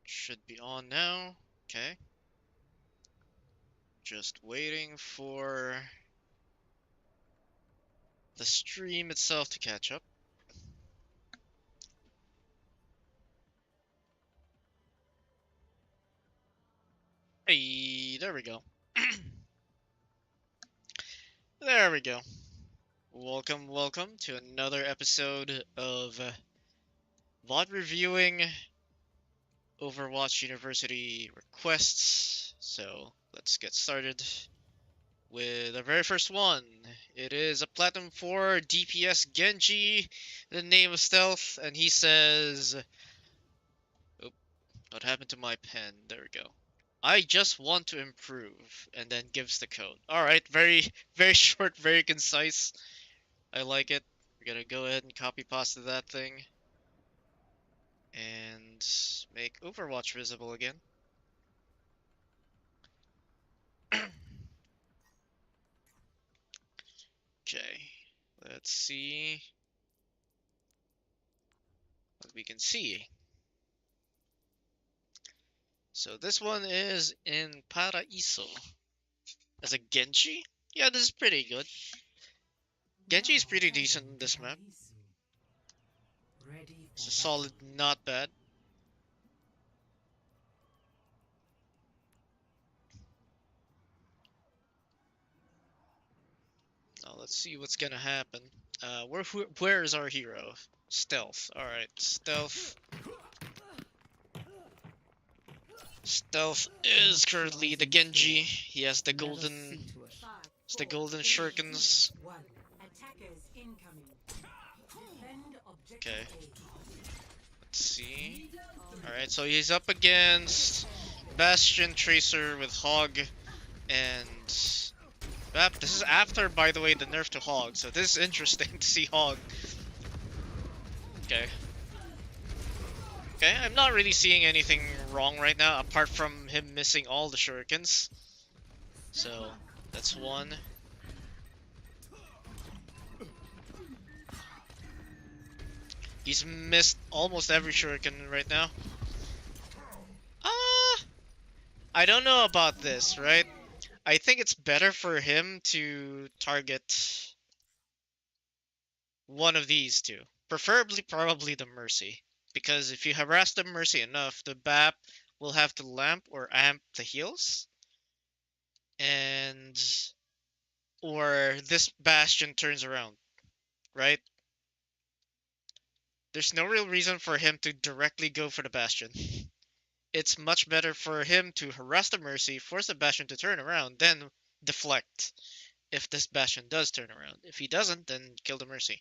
Should be on now. Okay. Just waiting for the stream itself to catch up. Hey, there we go. There we go. Welcome, welcome to another episode of VOD reviewing Overwatch University requests. So let's get started with the very first one. It is a Platinum 4 DPS Genji, the name of Stealth, and he says, oh, what happened to my pen? There we go. I just want to improve, and then gives the code. Alright, very, very short, very concise. I like it. We're gonna go ahead and copy pasta that thing. And make Overwatch visible again. Okay, let's see what we can see. So this one is in Paraiso. As a Genji? Yeah, this is pretty good. Genji is pretty decent in this map. It's a solid, not bad. Now let's see what's gonna happen. Where is our hero? Stealth. Alright, Stealth. Stealth is currently the Genji. He has the golden... It's the golden shurikens. Okay. Let's see. Alright, so he's up against Bastion, Tracer with Hog, and... This is after, by the way, the nerf to Hog, so this is interesting to see Hog. Okay. Okay, I'm not really seeing anything wrong right now, apart from him missing all the shurikens. So, that's one. He's missed almost every shuriken right now. I don't know about this, right? I think it's better for him to target one of these two. Preferably, probably the Mercy. Because if you harass the Mercy enough, the BAP will have to lamp or amp the heals. And... or this Bastion turns around, right? There's no real reason for him to directly go for the Bastion. It's much better for him to harass the Mercy, force the Bastion to turn around, then deflect if this Bastion does turn around. If he doesn't, then kill the Mercy.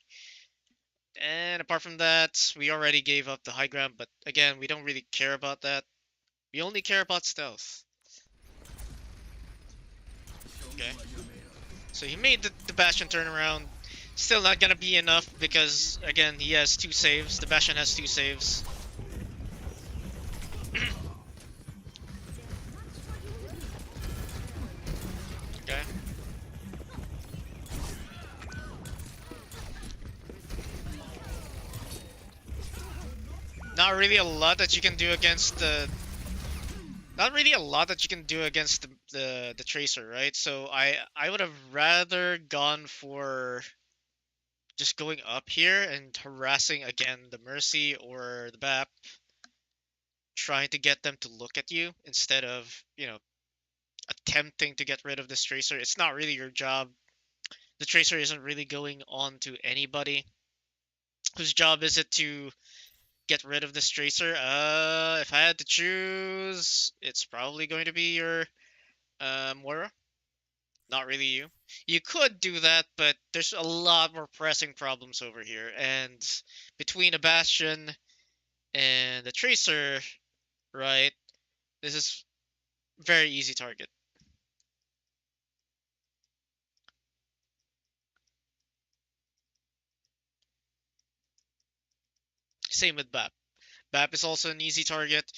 And apart from that, we already gave up the high ground, but again, we don't really care about that. We only care about stealth. Okay. So he made the Bastion turn around. Still not gonna be enough because, again, he has 2 saves. The Bastion has 2 saves. Okay. Not really a lot that you can do against the... Not really a lot that you can do against the Tracer, right? So I would have rather gone for just going up here and harassing again the Mercy or the BAP, trying to get them to look at you instead of, you know, attempting to get rid of this Tracer. It's not really your job. The Tracer isn't really going on to anybody. Whose job is it to get rid of this Tracer? If I had to choose, it's probably going to be your Moira. Not really you. You could do that, but there's a lot more pressing problems over here. And between a Bastion and a Tracer, right, this is very easy target. Same with BAP. BAP is also an easy target.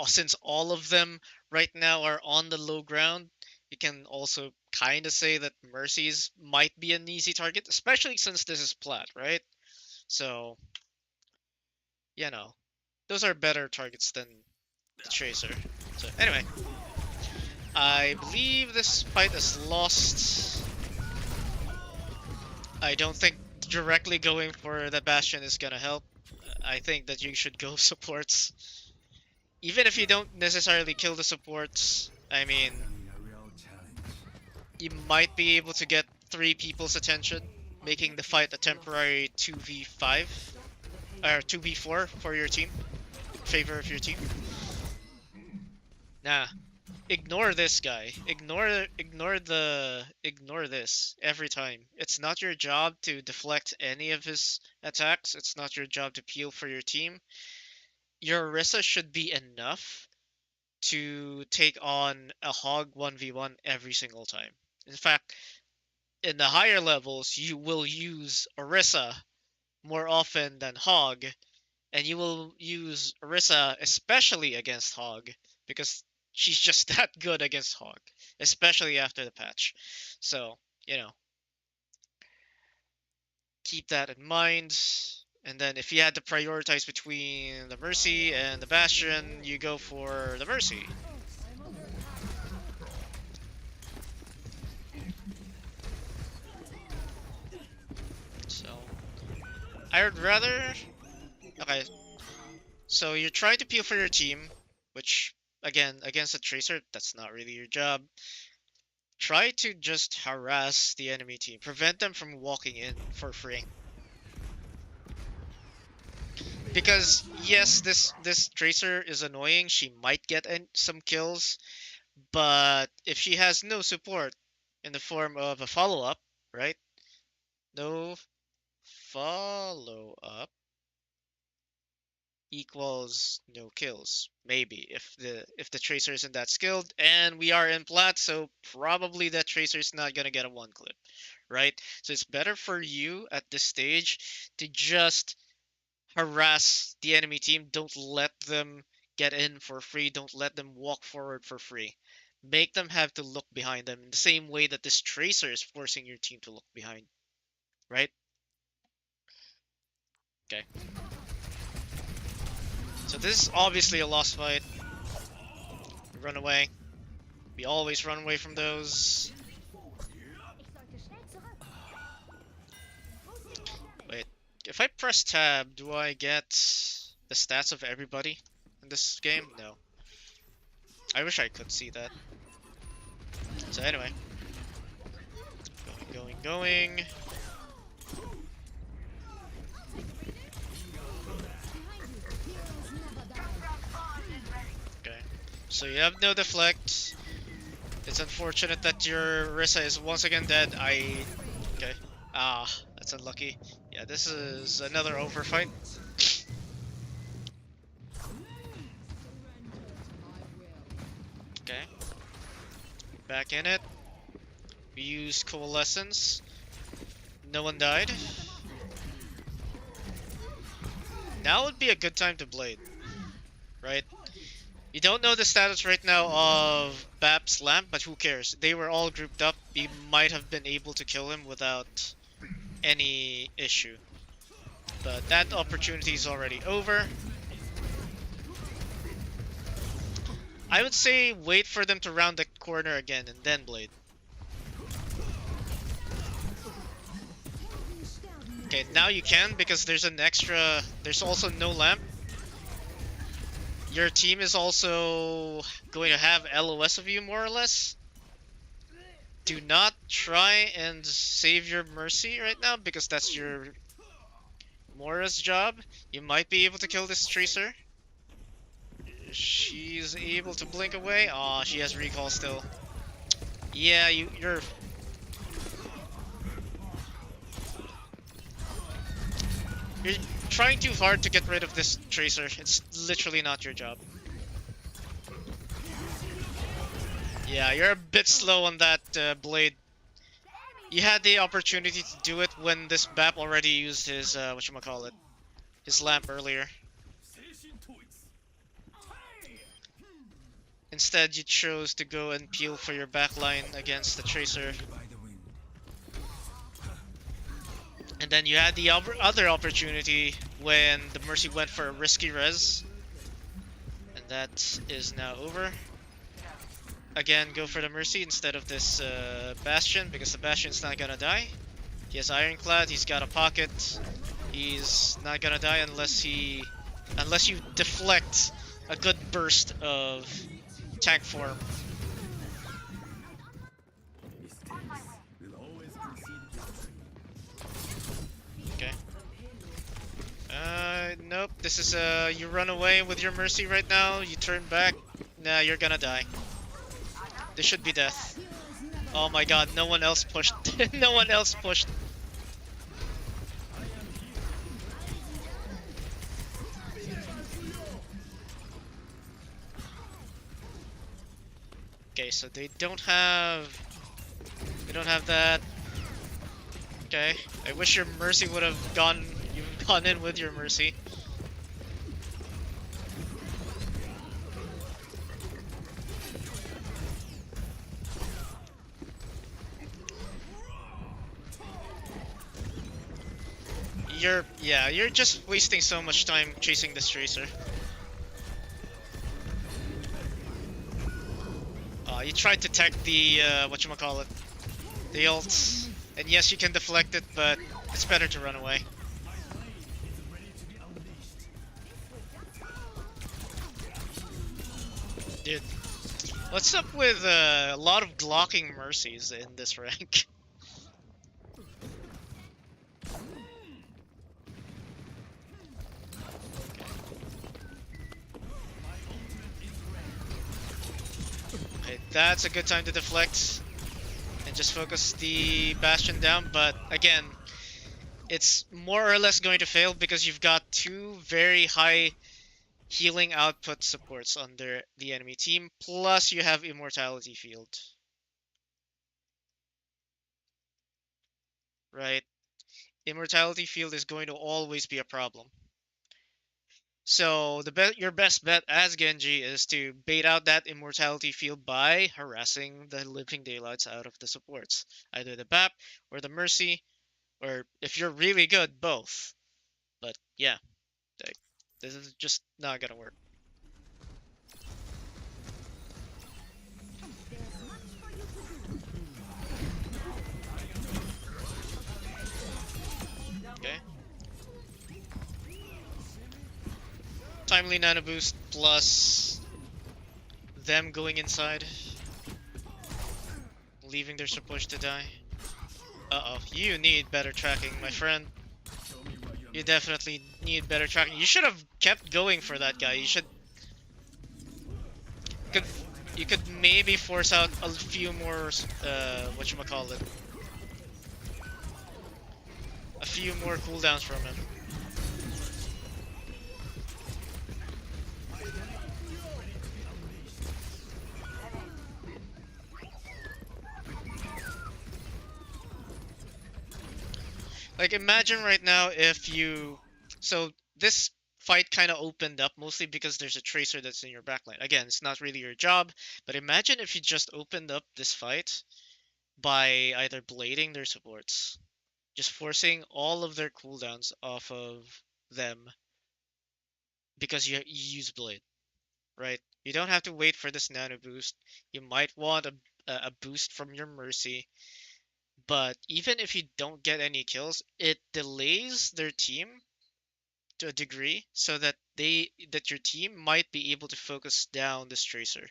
Since all of them right now are on the low ground, you can also kind of say that Mercies might be an easy target, especially since this is plat, right? So, you know, those are better targets than the Tracer. So, anyway, I believe this fight is lost. I don't think directly going for the Bastion is gonna help. I think that you should go supports. Even if you don't necessarily kill the supports, I mean, you might be able to get 3 people's attention, making the fight a temporary 2v5 or 2v4 for your team, in favor of your team. Nah, ignore this guy. Ignore this every time. It's not your job to deflect any of his attacks. It's not your job to peel for your team. Your Orisa should be enough to take on a Hog 1v1 every single time. In fact, in the higher levels, you will use Orisa more often than Hog, and you will use Orisa especially against Hog, because she's just that good against Hog, especially after the patch. So, you know, keep that in mind. And then if you had to prioritize between the Mercy and the Bastion, you go for the Mercy. So, I would rather... Okay, so you're trying to peel for your team, which, again, against a Tracer, that's not really your job. Try to just harass the enemy team. Prevent them from walking in for free. Because, yes, this Tracer is annoying. She might get some kills, but if she has no support in the form of a follow-up, right? No follow-up equals no kills. Maybe if the Tracer isn't that skilled, and we are in plat, so probably that Tracer is not gonna get a 1 clip, right? So it's better for you at this stage to just harass the enemy team. Don't let them get in for free. Don't let them walk forward for free. Make them have to look behind them in the same way that this Tracer is forcing your team to look behind, right? Okay. So this is obviously a lost fight. Run away. We always run away from those. Wait, if I press tab, do I get the stats of everybody in this game? No. I wish I could see that. So anyway. Going. Okay. So you have no deflect. It's unfortunate that your Rissa is once again dead. Okay. Ah, that's unlucky. Yeah, this is another overfight. Okay. Back in it. We used Coalescence. No one died. Now would be a good time to Blade. Right? You don't know the status right now of Bap's lamp, but who cares? They were all grouped up. We might have been able to kill him without any issue. But that opportunity is already over. I would say wait for them to round the corner again and then Blade. Okay, now you can because there's also no lamp. Your team is also going to have LOS of you more or less. Do not try and save your Mercy right now because that's your Moira's job. You might be able to kill this Tracer. She's able to blink away. Aw, she has recall still. Yeah, you're... You're trying too hard to get rid of this Tracer. It's literally not your job. Yeah, you're a bit slow on that Blade. You had the opportunity to do it when this Bap already used his, whatchamacallit, his lamp earlier. Instead, you chose to go and peel for your backline against the Tracer. And then you had the other opportunity when the Mercy went for a risky res. And that is now over. Again, go for the Mercy instead of this Bastion, because the Bastion's not gonna die. He has Ironclad, he's got a pocket. He's not gonna die unless you deflect a good burst of tank form. Okay. Nope. This is you run away with your Mercy right now. You turn back. Nah, you're gonna die. This should be death. Oh my god, no one else pushed. No one else pushed. Okay, so they don't have that. Okay. I wish your Mercy would have gone in with your Mercy. You're just wasting so much time chasing this Tracer. You tried to tech the whatchamacallit, the ults, and yes, you can deflect it, but it's better to run away. Dude, what's up with a lot of glocking Mercies in this rank? Okay, that's a good time to deflect and just focus the Bastion down, but again, it's more or less going to fail because you've got two very high healing output supports under the enemy team, plus you have Immortality Field. Right? Immortality Field is going to always be a problem. So your best bet as Genji is to bait out that Immortality Field by harassing the living daylights out of the supports. Either the BAP or the Mercy, or if you're really good, both. But yeah, this is just not gonna work. Okay. Timely nano boost plus them going inside, leaving their supports to die. Uh-oh, you need better tracking, my friend. You definitely need better tracking. You should have kept going for that guy. You could maybe force out a few more whatchamacallit, a few more cooldowns from him. Like, imagine right now if you... So, this fight kind of opened up mostly because there's a Tracer that's in your backline. Again, it's not really your job, but imagine if you just opened up this fight by either blading their supports. Just forcing all of their cooldowns off of them because you use Blade, right? You don't have to wait for this nano boost. You might want a boost from your Mercy, but even if you don't get any kills, it delays their team to a degree so that your team might be able to focus down this Tracer,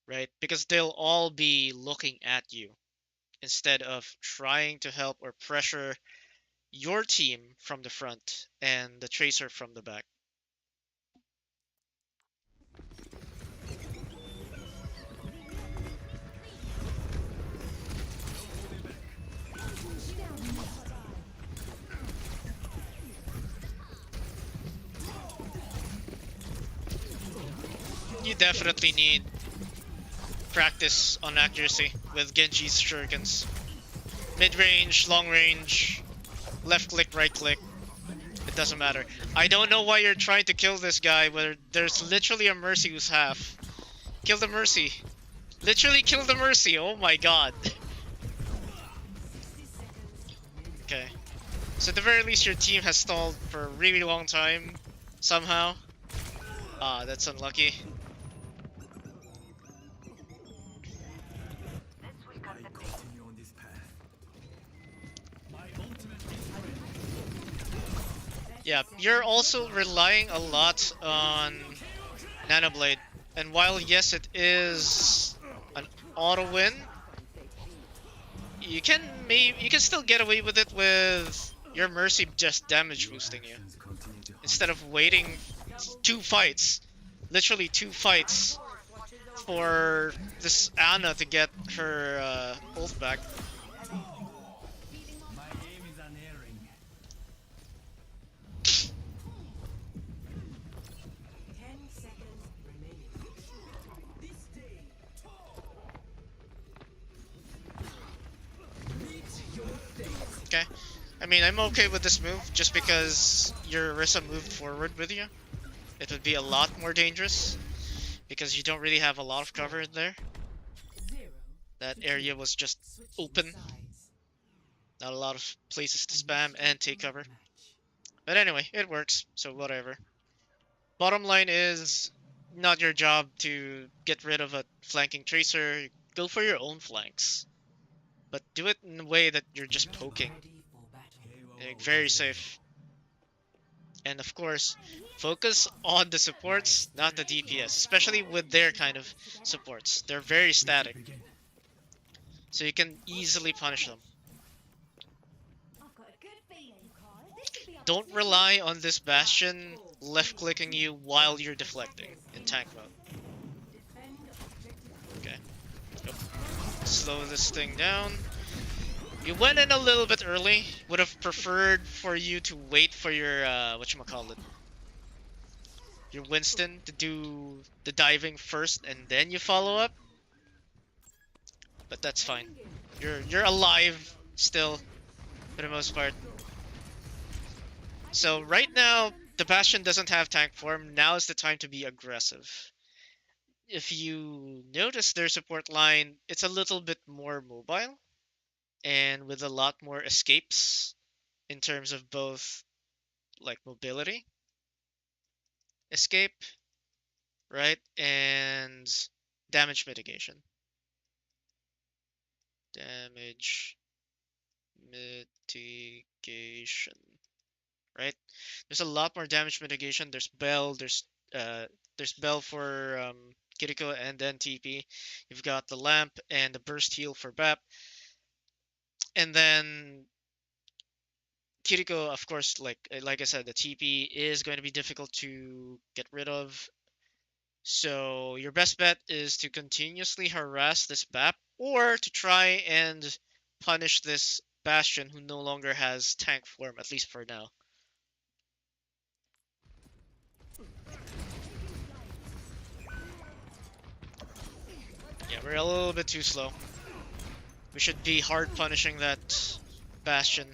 right? Because they'll all be looking at you instead of trying to help or pressure your team from the front and the Tracer from the back. You definitely need practice on accuracy with Genji's shurikens. Mid-range, long range, left click, right click. It doesn't matter. I don't know why you're trying to kill this guy where there's literally a Mercy who's half. Kill the Mercy. Literally kill the Mercy. Oh my god. Okay. So at the very least your team has stalled for a really long time. Somehow. Ah, that's unlucky. Yeah, you're also relying a lot on Nanoblade. And while yes, it is an auto win, you can still get away with it with your Mercy just damage boosting you instead of waiting 2 fights, literally 2 fights for this Anna to get her ult back. Okay. I mean, I'm okay with this move just because your Orisa moved forward with you. It would be a lot more dangerous because you don't really have a lot of cover in there. That area was just open. Not a lot of places to spam and take cover. But anyway, it works, so whatever. Bottom line is not your job to get rid of a flanking tracer. Go for your own flanks. But do it in a way that you're just poking. Very safe. And of course, focus on the supports, not the DPS, especially with their kind of supports. They're very static, so you can easily punish them. Don't rely on this Bastion left-clicking you while you're deflecting in tank mode. Okay. Yep. Slow this thing down. You went in a little bit early. Would have preferred for you to wait for your, whatchamacallit, your Winston to do the diving first and then you follow up. But that's fine. You're alive still, for the most part. So right now, the Bastion doesn't have tank form. Now is the time to be aggressive. If you notice their support line, it's a little bit more mobile and with a lot more escapes in terms of both like mobility, escape, right, and damage mitigation. Damage mitigation, right? There's a lot more damage mitigation. There's Bell, there's Bell for Kiriko and then TP. You've got the lamp and the burst heal for BAP. And then Kiriko, of course, like I said, the TP is going to be difficult to get rid of. So your best bet is to continuously harass this BAP or to try and punish this Bastion who no longer has tank form, at least for now. Yeah, we're a little bit too slow. We should be hard punishing that Bastion.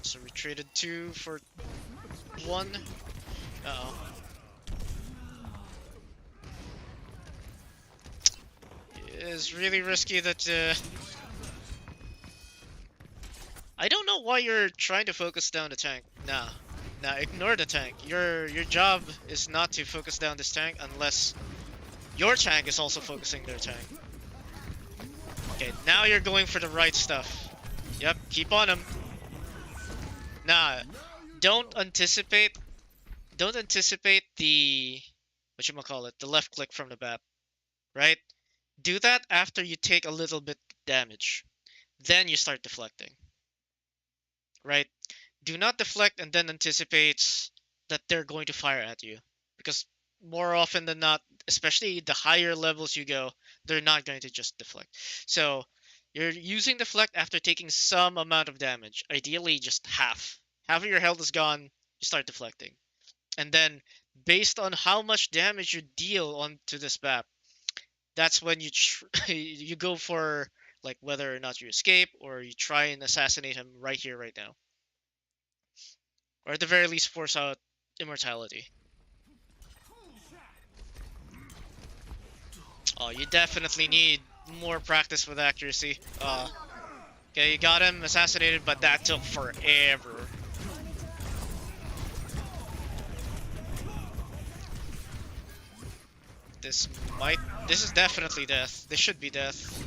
So we traded 2 for 1. Uh-oh. It's really risky that I don't know why you're trying to focus down the tank. Nah. Nah, ignore the tank. Your job is not to focus down this tank unless your tank is also focusing their tank. Okay, now you're going for the right stuff. Yep, keep on him. Nah, don't anticipate the whatchamacallit, the left click from the BAP, right? Do that after you take a little bit damage. Then you start deflecting. Right? Do not deflect and then anticipate that they're going to fire at you. Because more often than not, especially the higher levels you go, they're not going to just deflect. So you're using deflect after taking some amount of damage. Ideally, just half. Half of your health is gone, you start deflecting. And then, based on how much damage you deal onto this map, that's when you you go for Like whether or not you escape or you try and assassinate him right here, right now. Or at the very least force out immortality. Oh, you definitely need more practice with accuracy. Okay, you got him assassinated, but that took forever. This might... This is definitely death. This should be death.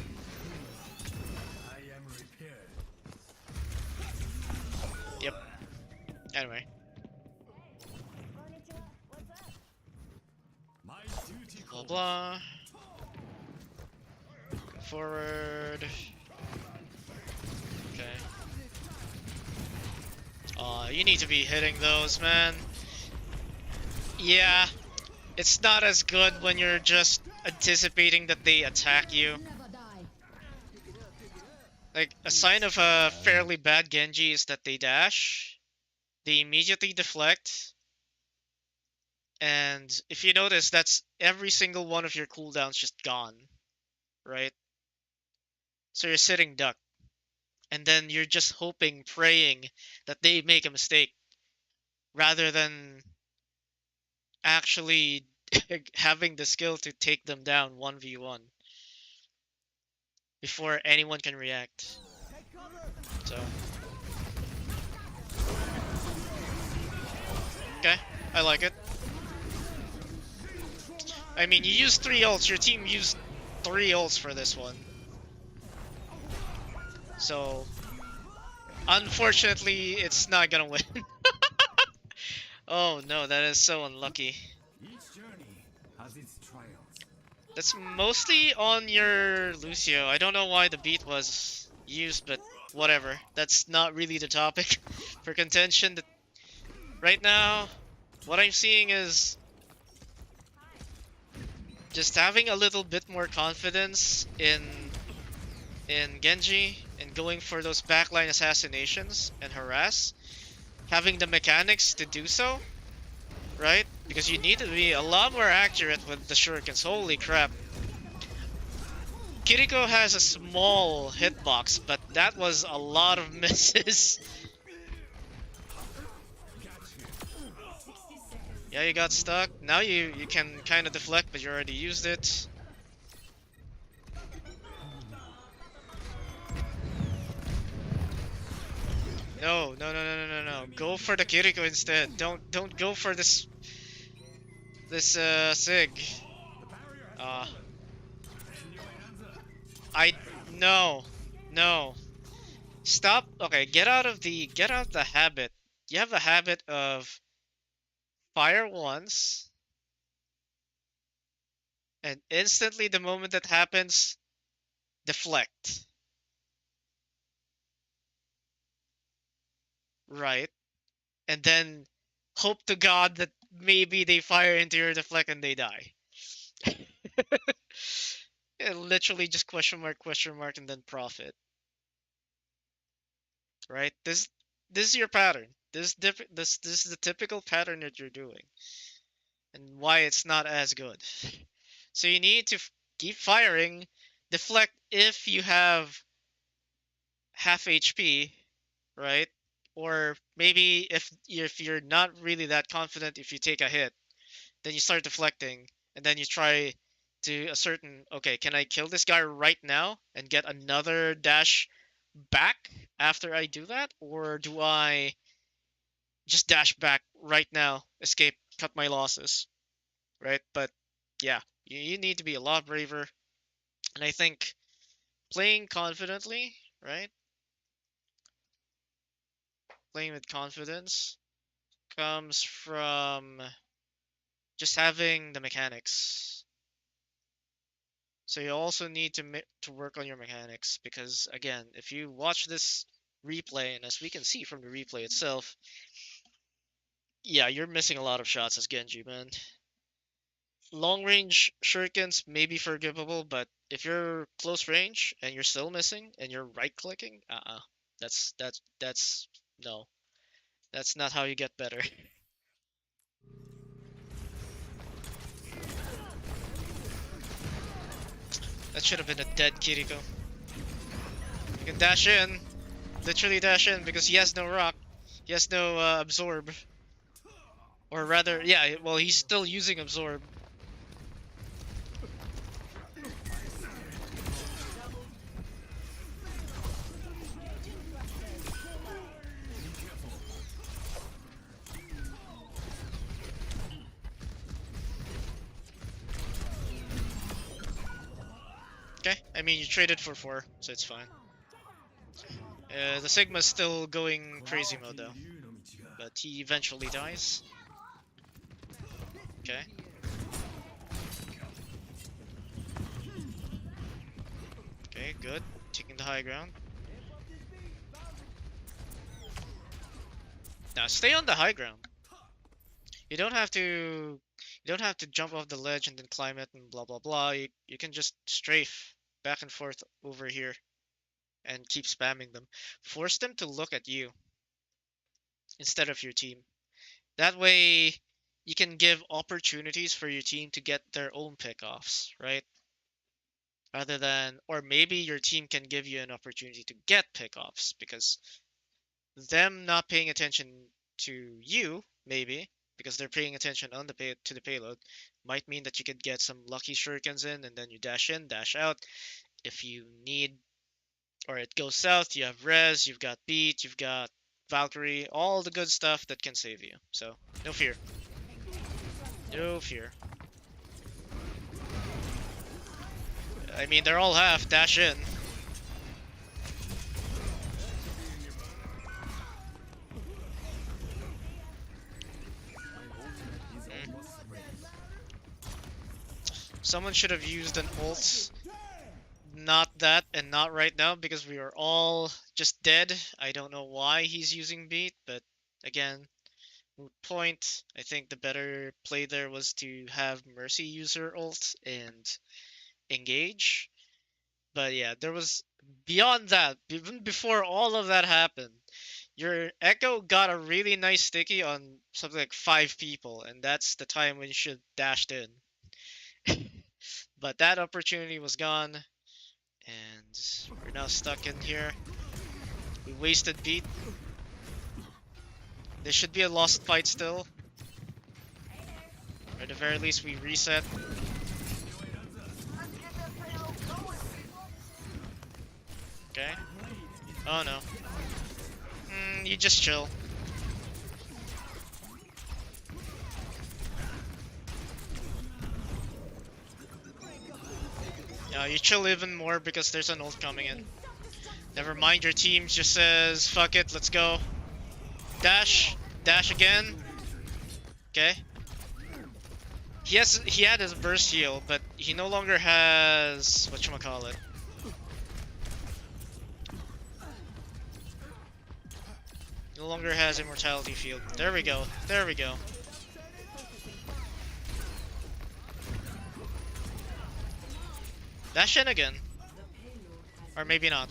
Yep. Anyway. Blah blah. Forward. Okay. You need to be hitting those, man. Yeah. It's not as good when you're just anticipating that they attack you. Like, a sign of a fairly bad Genji is that they dash, they immediately deflect, and if you notice, that's every single one of your cooldowns just gone, right? So you're sitting duck, and then you're just hoping, praying that they make a mistake, rather than actually having the skill to take them down 1v1 before anyone can react. So, okay, I like it. I mean, you used 3 ults, your team used 3 ults for this one. So, unfortunately, it's not gonna win. Oh no, that is so unlucky. That's mostly on your Lucio. I don't know why the beat was used, but whatever. That's not really the topic for contention. Right now, what I'm seeing is just having a little bit more confidence in Genji and going for those backline assassinations and harass. Having the mechanics to do so, right? Because you need to be a lot more accurate with the shurikens. Holy crap. Kiriko has a small hitbox, but that was a lot of misses. Yeah, you got stuck. Now you can kind of deflect, but you already used it. No, no, no, no, no, no, no. Go for the Kiriko instead. Don't go for this Sig. No. No. Stop. Okay, get out of the habit. You have a habit of fire once and instantly the moment that happens, deflect. Right? And then hope to God that maybe they fire into your deflect and they die. Yeah, literally just question mark, and then profit. Right? This is your pattern. This is the typical pattern that you're doing, and why it's not as good. So you need to keep firing, deflect if you have half HP, right? Or maybe if you're not really that confident, if you take a hit, then you start deflecting, and then you try to ascertain, okay, can I kill this guy right now and get another dash back after I do that? Or do I just dash back right now, escape, cut my losses, right? But yeah, you need to be a lot braver. And I think playing confidently, right? Playing with confidence comes from just having the mechanics. So you also need to work on your mechanics, because again, if you watch this replay, and as we can see from the replay itself, yeah, you're missing a lot of shots as Genji, man. Long range shurikens may be forgivable, but if you're close range and you're still missing and you're right clicking, that's no. That's not how you get better. That should have been a dead Kiriko. You can dash in. Literally dash in because he has no rock. He has no absorb. Or rather, yeah, well, he's still using absorb. Okay, I mean, you traded for 4, so it's fine. The Sigma's still going crazy mode though. But he eventually dies. Okay. Okay, good. Taking the high ground. Now stay on the high ground. You don't have to jump off the ledge and then climb it and blah blah blah. You can just strafe back and forth over here and keep spamming them. Force them to look at you instead of your team. That way you can give opportunities for your team to get their own pickoffs, right? Rather than, or maybe your team can give you an opportunity to get pickoffs because them not paying attention to you, maybe, because they're paying attention on to the payload, might mean that you could get some lucky shurikens in, and then you dash in, dash out. If you need, or it goes south, you have res, you've got beat, you've got Valkyrie, all the good stuff that can save you. So no fear, no fear. I mean, they're all half dash in. Someone should have used an ult. Not that, and not right now, because we are all just dead. I don't know why he's using beat, but again, moot point. I think the better play there was to have Mercy use her ult and engage. But yeah, there was, beyond that, even before all of that happened, your Echo got a really nice sticky on something like 5 people, and that's the time when you should have dashed in. But that opportunity was gone, and we're now stuck in here. We wasted beat. There should be a lost fight still. Or at the very least, we reset. Okay. Oh no. You just chill. You chill even more because there's an ult coming in. Never mind, your team just says, fuck it, let's go. Dash. Dash again. Okay. He had his burst heal, but he no longer has whatchamacallit. No longer has immortality field. There we go. There we go. Dash in again. Or maybe not.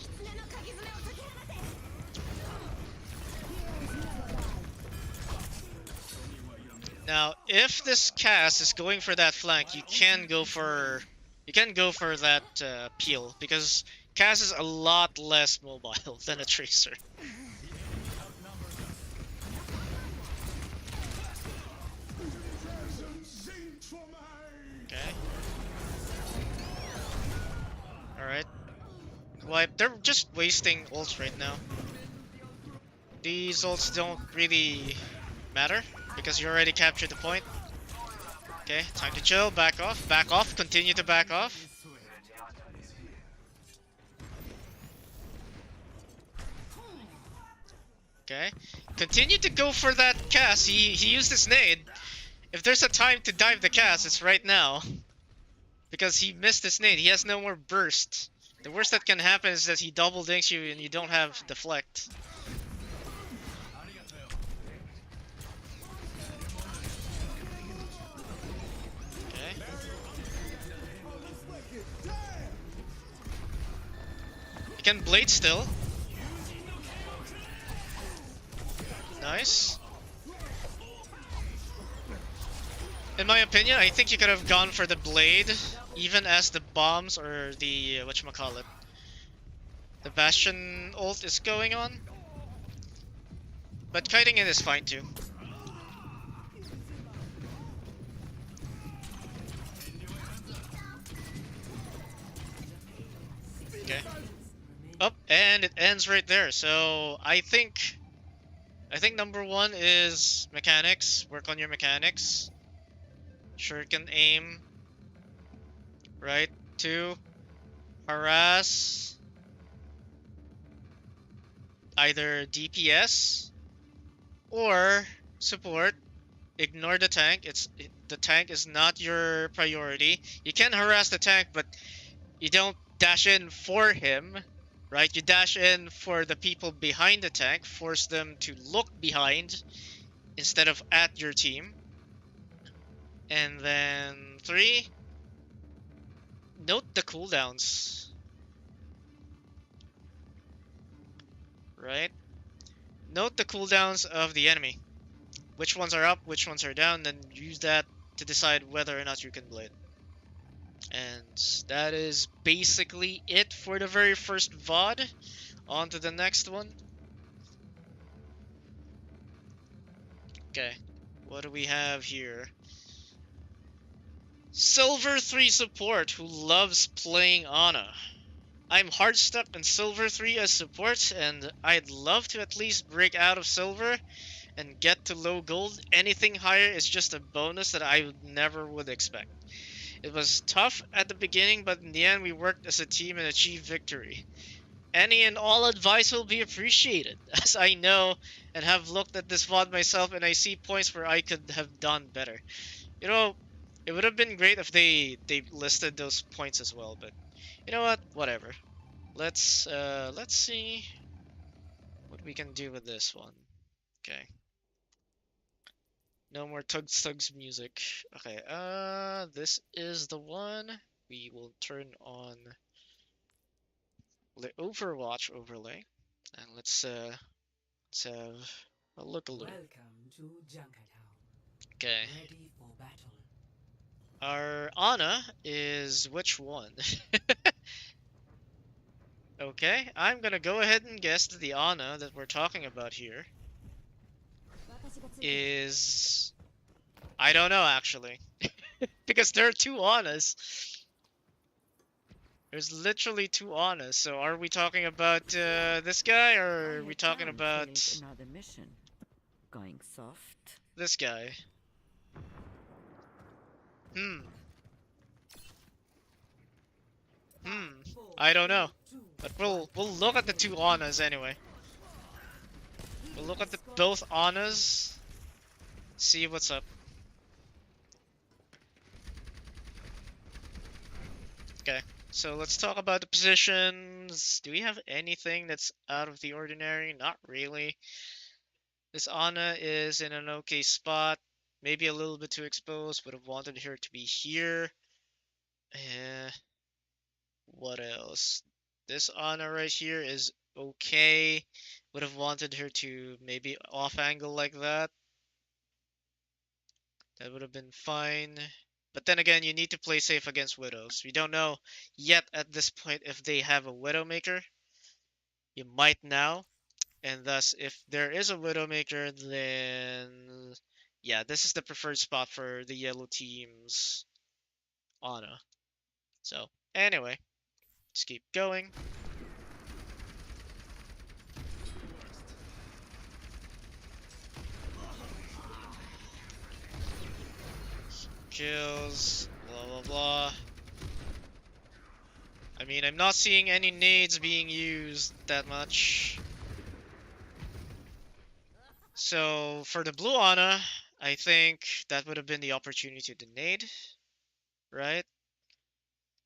Now, if this cast is going for that flank, you can go for that peel, because Cass is a lot less mobile than a Tracer. Okay. Alright. Well, they're just wasting ults right now. These ults don't really matter, because you already captured the point. Okay, time to chill, back off, continue to back off. Okay, continue to go for that cast. He used his nade. If there's a time to dive the cast, it's right now. Because he missed his nade, he has no more burst. The worst that can happen is that he double dinks you and you don't have deflect. You can blade still. Nice. In my opinion, I think you could have gone for the blade, even as the bombs or the whatchamacallit. The Bastion ult is going on, but kiting it is fine too. Okay. Up, and it ends right there. So I think number one is mechanics. Work on your mechanics. Shuriken aim. Right. Two, harass. Either DPS or support. Ignore the tank. The tank is not your priority. You can harass the tank, but you don't dash in for him, right? You dash in for the people behind the tank, force them to look behind instead of at your team. And then three, note the cooldowns, right? Note the cooldowns of the enemy. Which ones are up, which ones are down, then use that to decide whether or not you can blade. And that is basically it for the very first VOD. On to the next one. Okay, what do we have here? Silver 3 support who loves playing Ana. I'm hard stuck in Silver 3 as support, and I'd love to at least break out of Silver and get to low gold. Anything higher is just a bonus that I never would expect. It was tough at the beginning, but in the end we worked as a team and achieved victory. Any and all advice will be appreciated, as I know and have looked at this VOD myself and I see points where I could have done better. You know, it would have been great if they listed those points as well, but you know what? Whatever. Let's see what we can do with this one. Okay. No more tugs music. Okay, this is the one. We will turn on the Overwatch overlay. And let's have a look a little. Welcome to Junkertown. Okay. Ready for battle. Our Ana is which one? Okay, I'm gonna go ahead and guess that the Ana that we're talking about here is... I don't know, actually. Because there are two Anas. There's literally two Anas, so are we talking about this guy, or are we talking about another mission. Going soft. this guy? Hmm. I don't know. But we'll look at the two Anas anyway. We'll look at the both Anas, see what's up. Okay, so let's talk about the positions. Do we have anything that's out of the ordinary? Not really. This Ana is in an okay spot. Maybe a little bit too exposed. Would have wanted her to be here. What else? This Ana right here is okay. Would have wanted her to maybe off angle like that. That would have been fine. But then again, you need to play safe against Widows. We don't know yet at this point if they have a Widowmaker. You might now. And thus, if there is a Widowmaker, then... yeah, this is the preferred spot for the yellow team's Ana. So, anyway, let's keep going. Kills, blah blah blah. I mean, I'm not seeing any nades being used that much. So for the blue Ana, I think that would have been the opportunity to nade, right?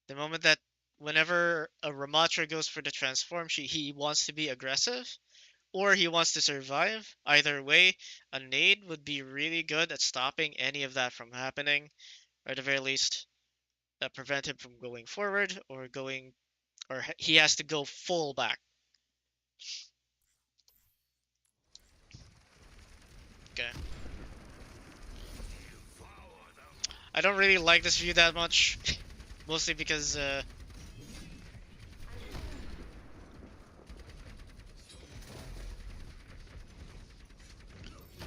The moment that whenever a Ramatra goes for the transform, he wants to be aggressive or he wants to survive. Either way, a nade would be really good at stopping any of that from happening, or at the very least, prevent him from going forward or he has to go full back. Okay. I don't really like this view that much, mostly because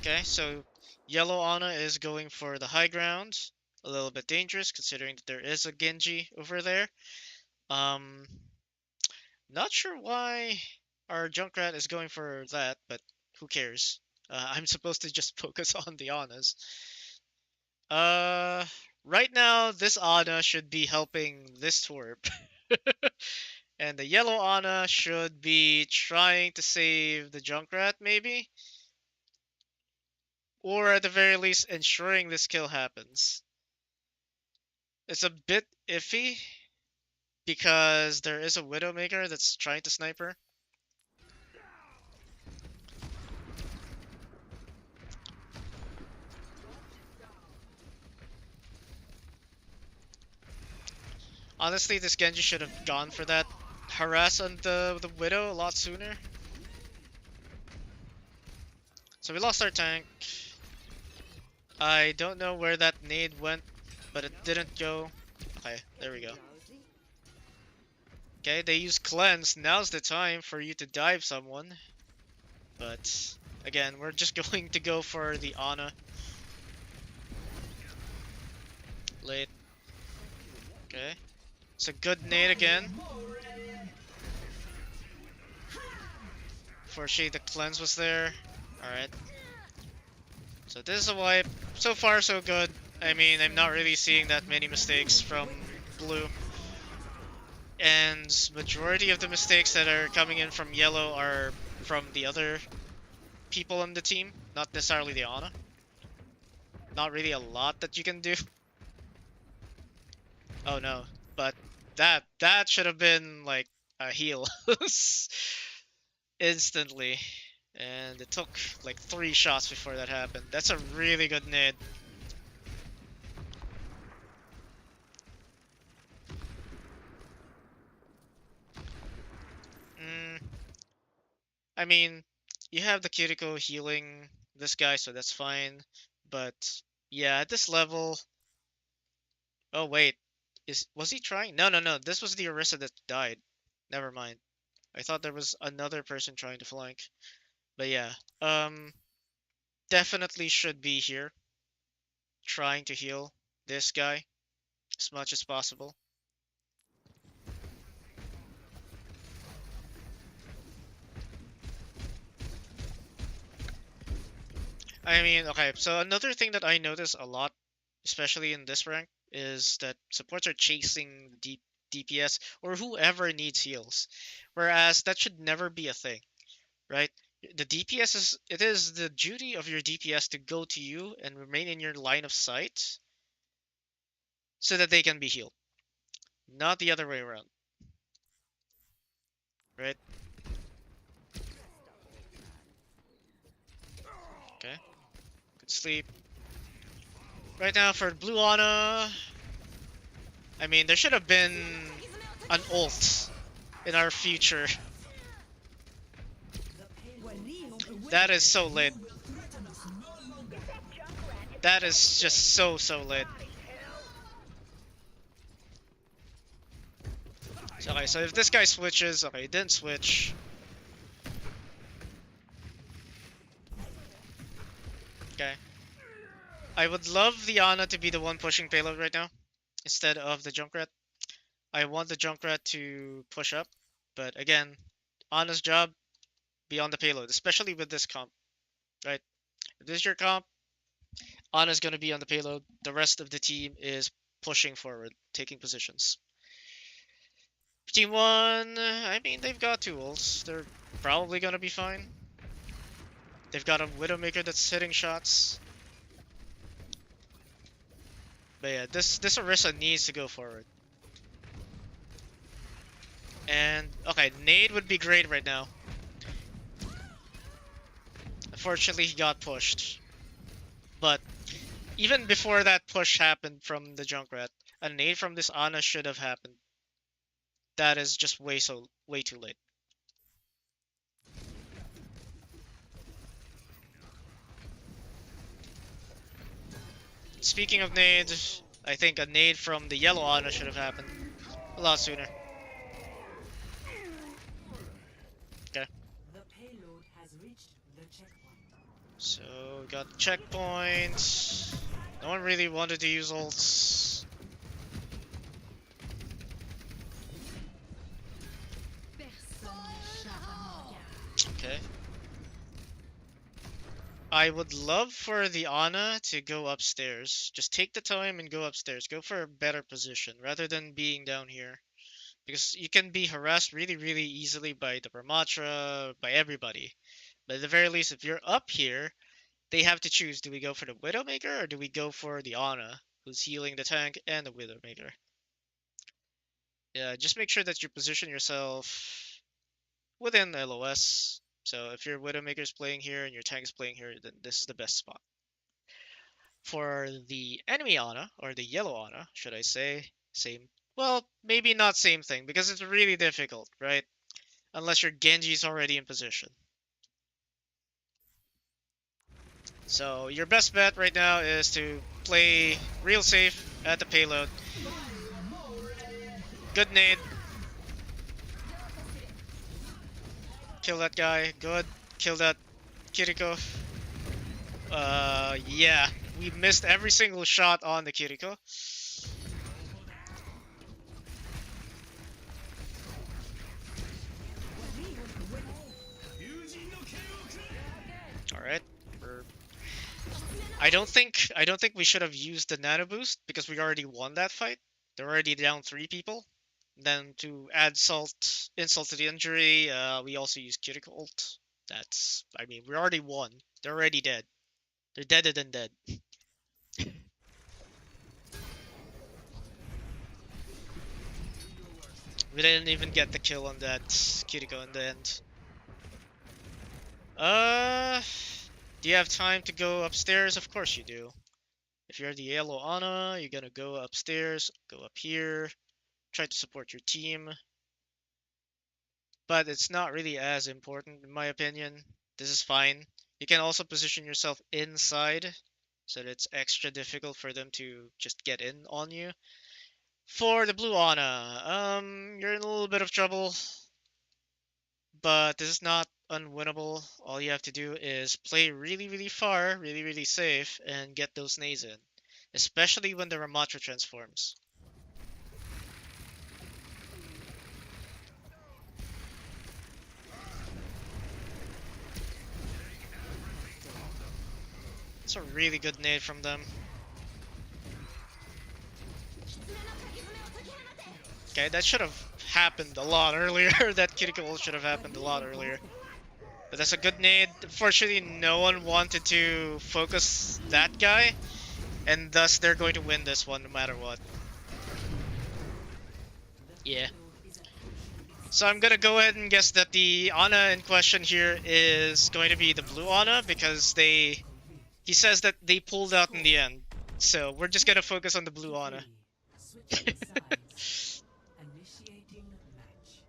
Okay, so yellow Ana is going for the high ground. A little bit dangerous considering that there is a Genji over there. Um, Not sure why our Junkrat is going for that, but who cares? I'm supposed to just focus on the Anas. Uh, right now, this Ana should be helping this Torb. And the yellow Ana should be trying to save the Junkrat, maybe? Or at the very least, ensuring this kill happens. It's a bit iffy, because there is a Widowmaker that's trying to snipe her. Honestly, this Genji should have gone for that harass on the Widow a lot sooner. So we lost our tank. I don't know where that nade went, but it didn't go. Okay, there we go. Okay, they use cleanse. Now's the time for you to dive someone. But again, we're just going to go for the Ana. Late. Okay. It's a good nade again. Fortunately, the cleanse was there. Alright. So this is a wipe. So far, so good. I mean, I'm not really seeing that many mistakes from blue. And majority of the mistakes that are coming in from yellow are from the other people on the team, not necessarily the Ana. Not really a lot that you can do. Oh no, but that should have been like a heal instantly. And it took like 3 shots before that happened. That's a really good nade. Mm, I mean, you have the Kiriko healing this guy, so that's fine. But yeah, at this level... Oh wait, was he trying? No, no, no. This was the Orisa that died. Never mind. I thought there was another person trying to flank. But yeah, definitely should be here, trying to heal this guy as much as possible. I mean, okay, so another thing that I notice a lot, especially in this rank, is that supports are chasing DPS or whoever needs heals. Whereas that should never be a thing, right? The DPS it is the duty of your DPS to go to you and remain in your line of sight so that they can be healed, not the other way around, right? Okay, good sleep. Right now for Blue Ana, I mean, there should have been an ult in our future. That is so lit. That is just so lit. So, okay, so if this guy switches, okay, he didn't switch. Okay. I would love the Ana to be the one pushing payload right now, instead of the Junkrat. I want the Junkrat to push up, but again, Ana's job, be on the payload, especially with this comp, right? If this is your comp, Ana's gonna be on the payload. The rest of the team is pushing forward, taking positions. Team 1, I mean, they've got 2 ults. They're probably gonna be fine. They've got a Widowmaker that's hitting shots. But yeah, this Orisa needs to go forward. And, okay, Nade would be great right now. Unfortunately, he got pushed. But even before that push happened from the Junkrat, a nade from this Ana should have happened. That is just way too late. Speaking of nades, I think a nade from the yellow Ana should have happened a lot sooner. Okay. The payload has reached the checkpoint. So we got checkpoints. No one really wanted to use ults. Okay. I would love for the Ana to go upstairs. Just take the time and go upstairs. Go for a better position rather than being down here. Because you can be harassed really, really easily by the Ramatra, by everybody. But at the very least, if you're up here, they have to choose. Do we go for the Widowmaker or do we go for the Ana, who's healing the tank and the Widowmaker? Yeah, just make sure that you position yourself within LOS. So if your Widowmaker's playing here and your tank is playing here, then this is the best spot. For the enemy Ana, or the yellow Ana, should I say, same. Well, maybe not same thing, because it's really difficult, right? Unless your Genji's already in position. So your best bet right now is to play real safe at the payload. Good nade. Kill that guy. Good. Kill that Kiriko. Yeah. We missed every single shot on the Kiriko. Alright. I don't think we should have used the nano boost because we already won that fight. They're already down 3 people. Then to add insult to the injury, we also use Kiriko ult. I mean, we already won. They're already dead. They're deader than dead. We didn't even get the kill on that Kiriko in the end. Uh, do you have time to go upstairs? Of course you do. If you're the yellow Ana, you're gonna go upstairs, go up here, try to support your team. But it's not really as important in my opinion. This is fine. You can also position yourself inside so that it's extra difficult for them to just get in on you. For the blue Ana, you're in a little bit of trouble, but this is not unwinnable. All you have to do is play really, really far, really, really safe, and get those nades in, especially when the Ramatra transforms. It's a really good nade from them. Okay, that should have happened a lot earlier. That critical ult should have happened a lot earlier. But that's a good nade. Unfortunately, no one wanted to focus that guy, and thus they're going to win this one no matter what. Yeah. So I'm gonna go ahead and guess that the Ana in question here is going to be the blue Ana because he says that they pulled out in the end. So we're just gonna focus on the blue Ana. Switching sides. Initiating match.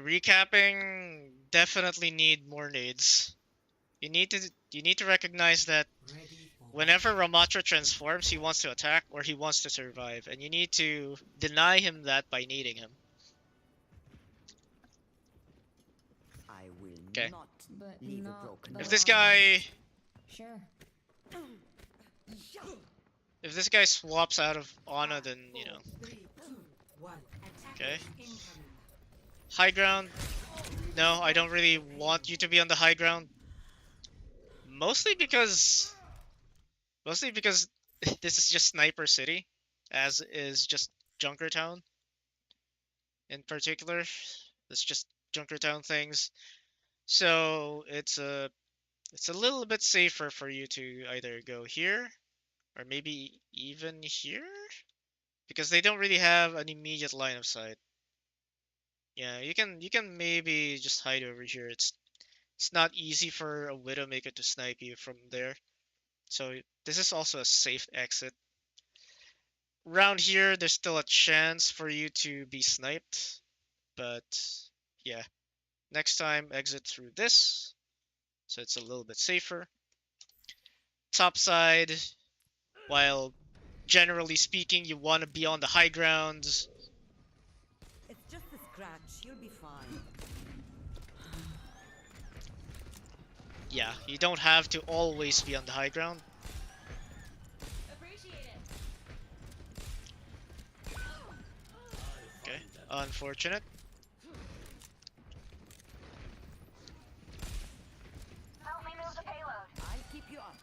Recapping, definitely need more nades. You need to recognize that Ready for whenever Ramatra transforms, he wants to attack or he wants to survive, and you need to deny him that by needing him. I will Okay. not But leave a not broken the If this lava. guy Sure. if this guy swaps out of Ana, then you know. 3, 2, 1. Okay. Incoming. High ground. No, I don't really want you to be on the high ground. Mostly because this is just Sniper City, as is just Junkertown in particular. It's just Junkertown things. So it's a little bit safer for you to either go here or maybe even here because they don't really have an immediate line of sight. Yeah, you can maybe just hide over here. It's not easy for a Widowmaker to snipe you from there. So this is also a safe exit. Around here, there's still a chance for you to be sniped, but yeah. Next time, exit through this, so it's a little bit safer. Top side, while generally speaking, you want to be on the high grounds. It's just a scratch. She'll be fine. Yeah, you don't have to always be on the high ground. Okay, unfortunate. I'll keep you up.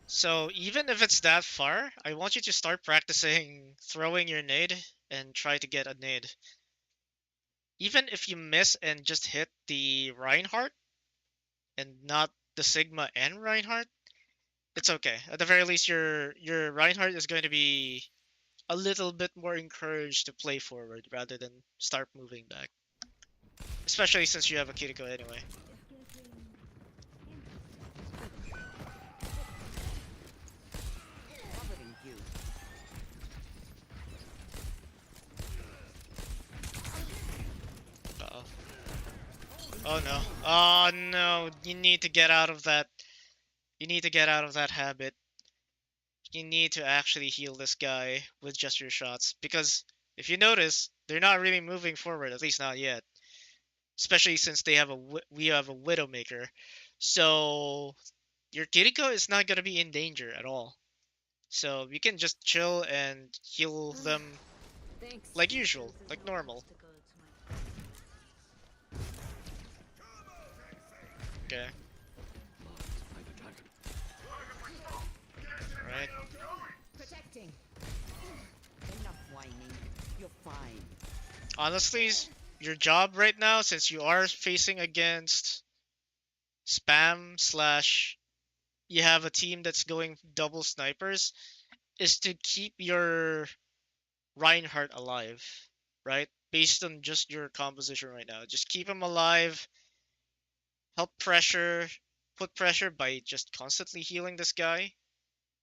So even if it's that far, I want you to start practicing throwing your nade and try to get a nade. Even if you miss and just hit the Reinhardt and not the Sigma and Reinhardt, it's okay. At the very least, your Reinhardt is going to be a little bit more encouraged to play forward rather than start moving back. Especially since you have a Kiriko anyway. Covering you. Uh-oh. Oh no. Oh no. You need to get out of that. You need to get out of that habit. You need to actually heal this guy with just your shots. Because if you notice, they're not really moving forward, at least not yet. Especially since they have we have a Widowmaker. So your Kiriko is not gonna be in danger at all. So you can just chill and heal them Thanks. like usual, This is like no normal. obstacle to my Okay. Alright. protecting. Enough whining. You're fine. Honestly, your job right now, since you are facing against spam slash you have a team that's going double snipers, is to keep your Reinhardt alive, right? Based on just your composition right now. Just keep him alive, help pressure, put pressure by just constantly healing this guy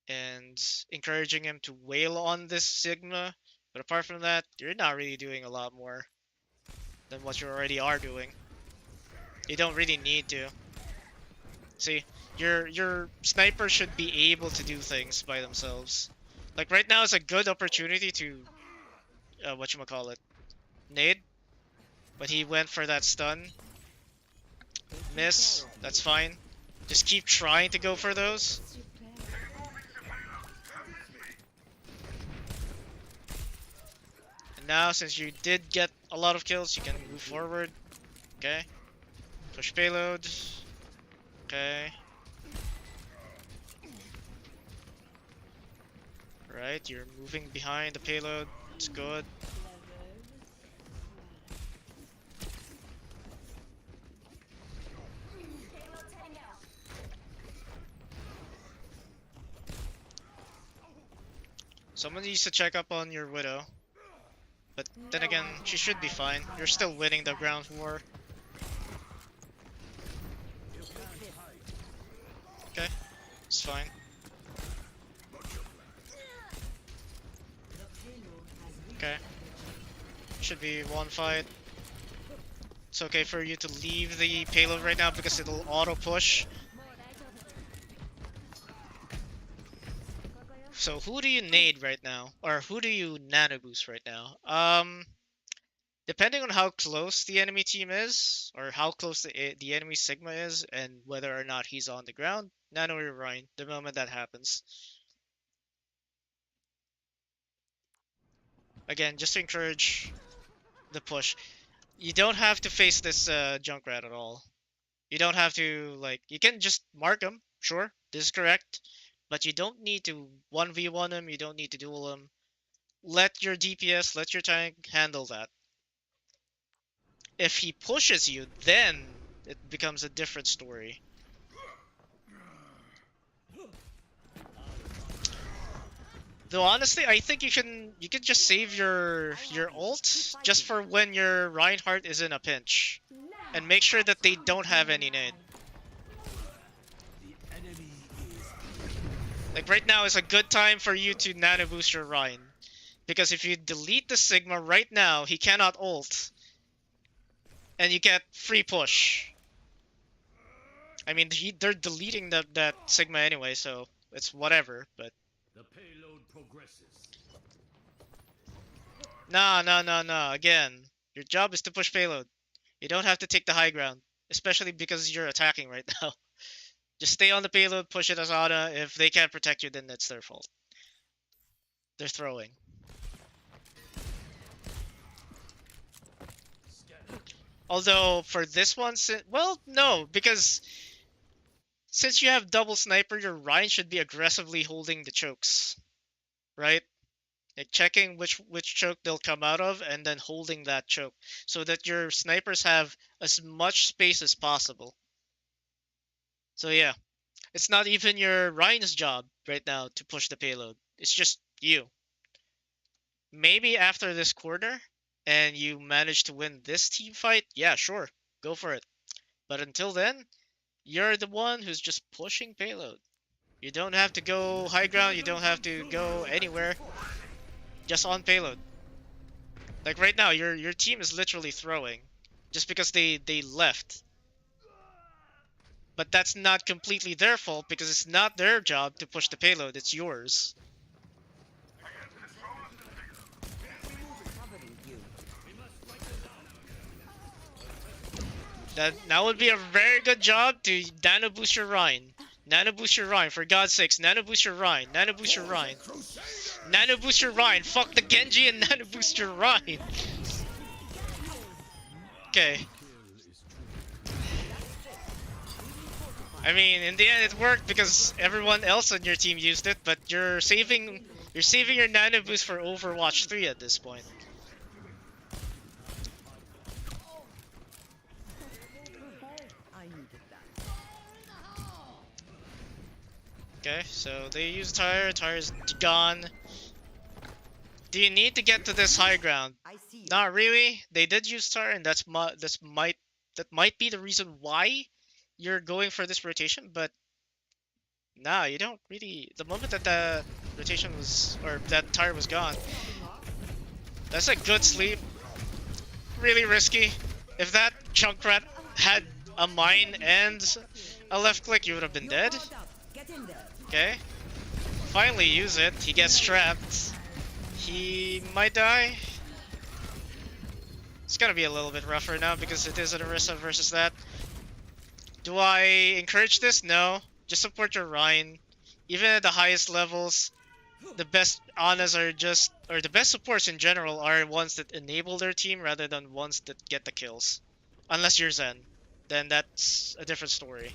and encouraging him to wail on this Sigma. But apart from that, you're not really doing a lot more than what you already are doing. You don't really need to. See, your sniper should be able to do things by themselves. Like right now is a good opportunity to whatchamacallit, nade, but he went for that stun. Miss, that's fine. Just keep trying to go for those. And now, since you did get a lot of kills, you can move forward. Okay. Push payload. Okay. Right, you're moving behind the payload. It's good. Someone needs to check up on your Widow. But then again, she should be fine. You're still winning the ground war. Okay, it's fine. Okay. Should be one fight. It's okay for you to leave the payload right now because it'll auto push. So who do you nade right now? Or who do you nano boost right now? Depending on how close the enemy team is, or how close the enemy Sigma is, and whether or not he's on the ground, nano your Rhine the moment that happens. Again, just to encourage the push. You don't have to face this Junkrat at all. You don't have to, like, you can just mark him, sure, this is correct. But you don't need to 1v1 him, you don't need to duel him. Let your DPS, let your tank handle that. If he pushes you, then it becomes a different story. Though honestly, I think you can just save your ult just for when your Reinhardt is in a pinch. And make sure that they don't have any nade. Like right now is a good time for you to nano boost your Rhine. Because if you delete the Sigma right now, he cannot ult. And you get free push. I mean, they're deleting that Sigma anyway, so it's whatever, but... The payload progresses. No, no, no, no. Again, your job is to push payload. You don't have to take the high ground, especially because you're attacking right now. Just stay on the payload, push it as Ana. If they can't protect you, then it's their fault. They're throwing. Although for this one, well, no, because since you have double sniper, your Ryan should be aggressively holding the chokes, right? Like checking which choke they'll come out of and then holding that choke so that your snipers have as much space as possible. So yeah, it's not even your Ryan's job right now to push the payload. It's just you. Maybe after this quarter and you manage to win this team fight, yeah, sure, go for it. But until then, you're the one who's just pushing payload. You don't have to go high ground, you don't have to go anywhere, just on payload. Like right now, your team is literally throwing just because they left. But that's not completely their fault because it's not their job to push the payload, it's yours. Covering you. That now would be a very good job to nano boost your Rhine. Nano boost your Rhine, for God's sakes. Nano boost your Rhine. Nano boost your Rhine. Nano boost your Rhine. Fuck the Genji and nano boost your Rhine. Okay. I mean, in the end, it worked because everyone else on your team used it, but you're saving your nano boost for Overwatch 3 at this point. I needed that. Okay, so they use tire. Tire's gone. Do you need to get to this high ground? I see you. Not really. They did use tire, and that might be the reason why you're going for this rotation. But nah, you don't really. The moment that the rotation was or that tire was gone, that's a good sleep. Really risky. If that Junkrat had a mine and a left click, you would have been dead. Powered up. Get in there. Okay. Finally use it. He gets trapped. He might die. It's gonna be a little bit rougher now because it is an Orisa versus that. Do I encourage this? No. Just support your Rhine. Even at the highest levels, the best Anas are just, or the best supports in general are ones that enable their team rather than ones that get the kills. Unless you're Zen. Then that's a different story.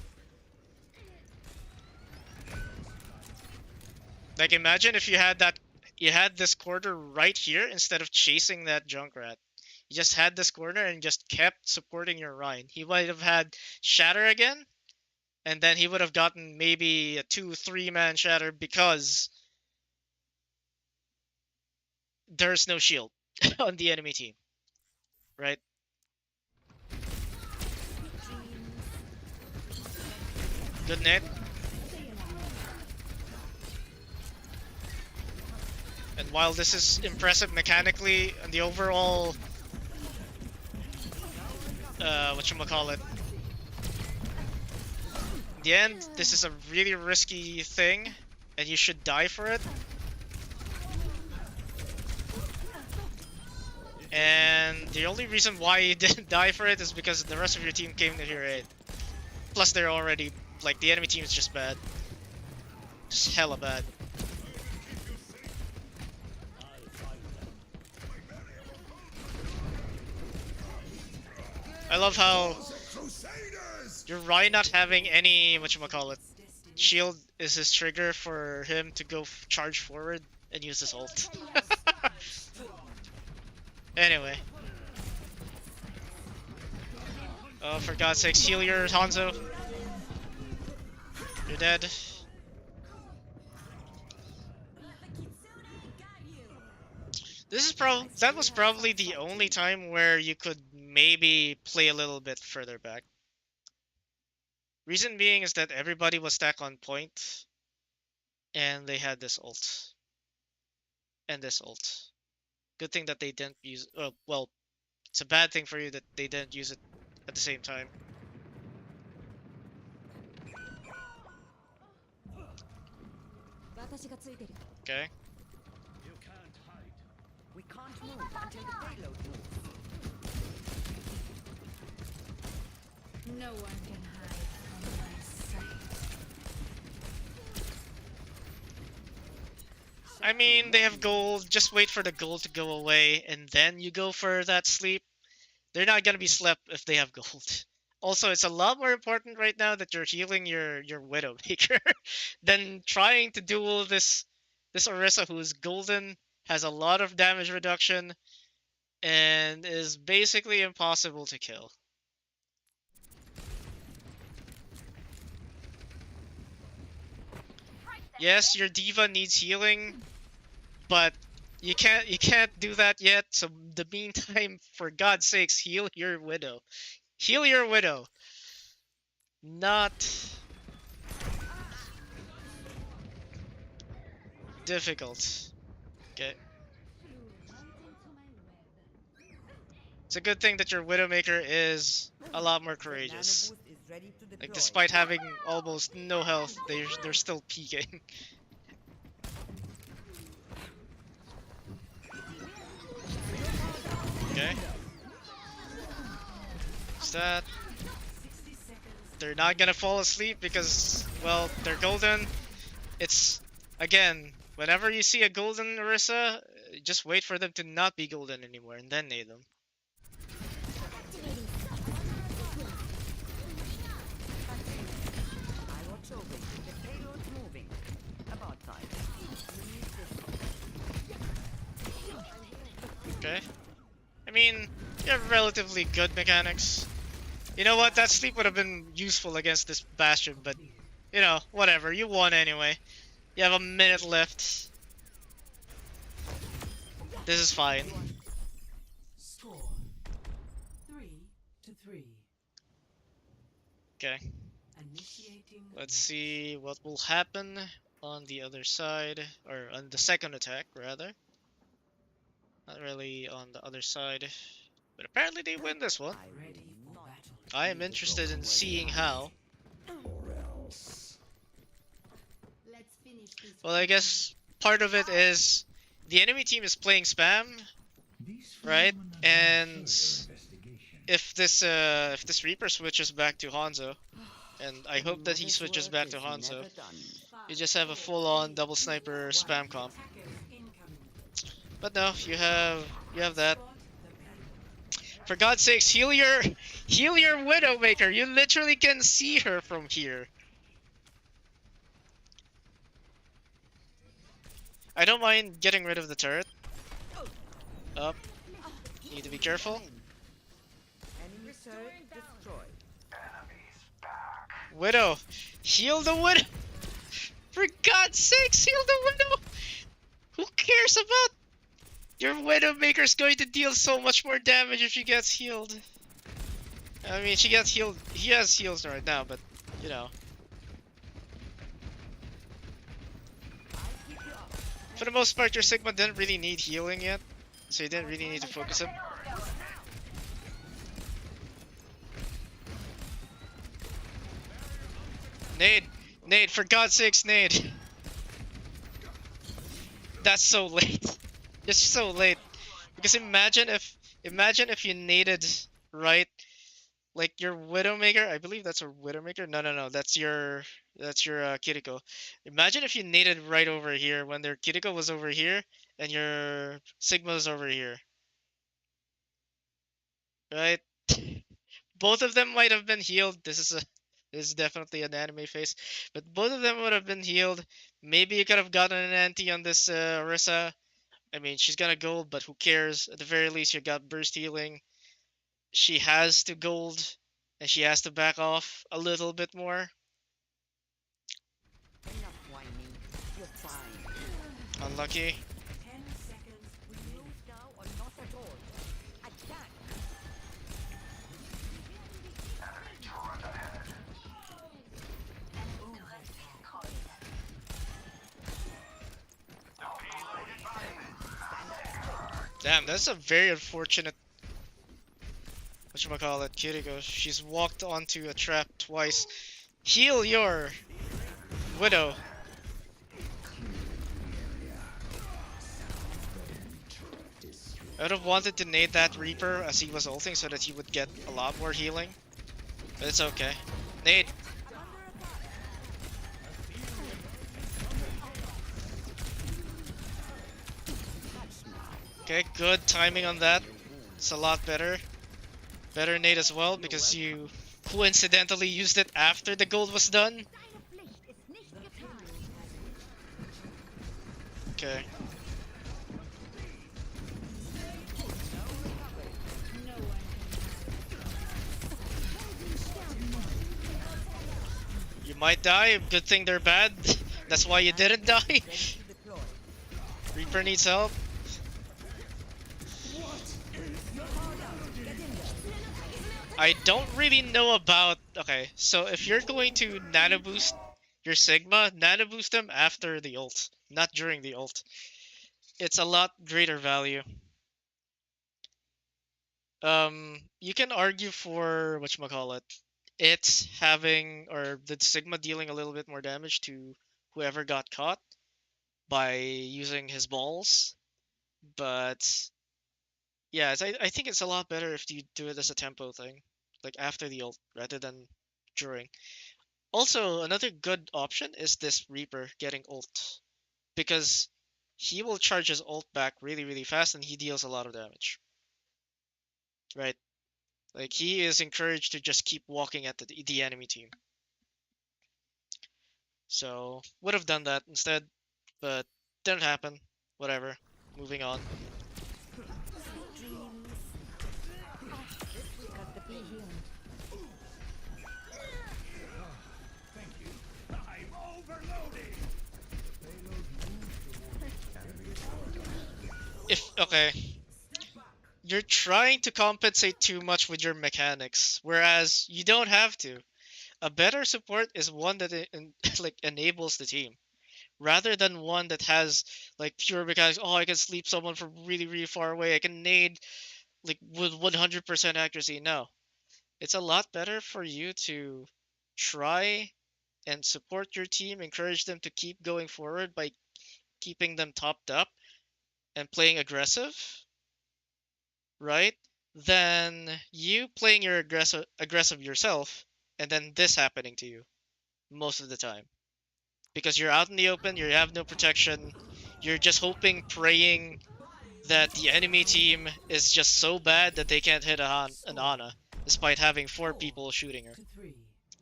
Like imagine if you had this corner right here instead of chasing that Junkrat. You just had this corner and just kept supporting your Rhine. He might have had Shatter again, and then he would have gotten maybe a 2-3 man Shatter because there's no shield on the enemy team. Right? Good net. And while this is impressive mechanically, and the overall whatchamacallit, in the end, this is a really risky thing, and you should die for it. And the only reason why you didn't die for it is because the rest of your team came to your aid. Plus, they're already, like, the enemy team is just bad. Just hella bad. I love how your Ryan not having any, whatchamacallit, shield is his trigger for him to go charge forward and use his ult. Anyway. Oh, for God's sakes, heal your Hanzo. You're dead. That was probably the only time where you could maybe play a little bit further back. Reason being is that everybody was stacked on point, and they had this ult. And this ult. Good thing that they didn't use. Well, it's a bad thing for you that they didn't use it at the same time. Okay. We can't move until the payload moves. No one can hide from my sight. I mean, they have gold. Just wait for the gold to go away, and then you go for that sleep. They're not gonna be slept if they have gold. Also, it's a lot more important right now that you're healing your Widowmaker than trying to duel this Orisa who's golden, has a lot of damage reduction, and is basically impossible to kill. Yes, your diva needs healing, but you can't do that yet. So the meantime, for God's sakes, heal your Widow. Heal your Widow. Not difficult. Okay. It's a good thing that your Widowmaker is a lot more The nano courageous. boost is ready to deploy. Like, despite having almost no health, they're still peeking. Okay. What's that? 60 seconds. They're not gonna fall asleep because, well, they're golden. It's, again, whenever you see a golden Orisa, just wait for them to not be golden anymore and then nade them. I watch over you. The payload's moving. About time. You need this. Okay. I mean, you have relatively good mechanics. You know what? That sleep would have been useful against this Bastion, but, you know, whatever. You won anyway. You have a minute left. This is fine. Score 3-3. Okay. Initiating. Let's see what will happen on the other side, or on the second attack, rather. Not really on the other side, but apparently they win this one. Ready for battle. I am interested in seeing how. Let's finish this. Well, I guess part of it is the enemy team is playing spam, right? And if this Reaper switches back to Hanzo, and I hope that he switches back to Hanzo, you just have a full-on double sniper spam comp. Attackers incoming. But no, you have that. Spot the payload. For God's sakes, heal your Widowmaker. You literally can see her from here. I don't mind getting rid of the turret. Up. Need to be careful. Enemy turret destroyed. Widow, heal the Widow. For God's sakes, heal the Widow. Who cares about your Widowmaker's going to deal so much more damage if she gets healed. I mean, she gets healed. He has heals right now, but you know. For the most part, your Sigma didn't really need healing yet, so you didn't really need to focus him. Nade, for God's sakes, nade. That's so late. Just so late. Because imagine if you naded right, like your Widowmaker. I believe that's a Widowmaker. No, that's your Kiriko. Imagine if you naded right over here when their Kiriko was over here and your Sigma's over here. Right? Both of them might have been healed. This is definitely an anime face, but both of them would have been healed. Maybe you could have gotten an anti on this Orisa. I mean, she's gonna gold, but who cares? At the very least, you got burst healing. She has to gold, and she has to back off a little bit more. Enough whining. You're fine. Unlucky. 10 seconds. We move now or not at all. Attack. Damn, that's a very unfortunate. Whatchamacallit, Kiriko. She's walked onto a trap twice. Heal your Widow. I would have wanted to nade that Reaper as he was ulting so that he would get a lot more healing. But it's okay. Nade. Okay, good timing on that. It's a lot better. Better nade as well because you coincidentally used it after the gold was done. Okay. No one can You might die. Good thing they're bad. That's why you didn't die. Ready to deploy. Reaper needs help. I don't really know about... Okay, so if you're going to nano boost your Sigma, nano boost them after the ult, not during the ult. It's a lot greater value. You can argue for whatchamacallit, it's having, or the Sigma dealing a little bit more damage to whoever got caught by using his balls, but yeah, I think it's a lot better if you do it as a tempo thing, like after the ult rather than during. Also, another good option is this Reaper getting ult, because he will charge his ult back really, really fast and he deals a lot of damage. Right? Like, he is encouraged to just keep walking at the enemy team. So, would have done that instead, but didn't happen. Whatever. Moving on. Cut the beat. Okay, you're trying to compensate too much with your mechanics, whereas you don't have to. A better support is one that like enables the team, rather than one that has like pure mechanics. Oh, I can sleep someone from really, really far away. I can nade like with 100% accuracy. No, it's a lot better for you to try and support your team, encourage them to keep going forward by keeping them topped up and playing aggressive, right? Than you playing your aggressive yourself and then this happening to you most of the time. Because you're out in the open, you have no protection, you're just hoping, praying that the enemy team is just so bad that they can't hit an Ana, despite having 4 people shooting her. To 3.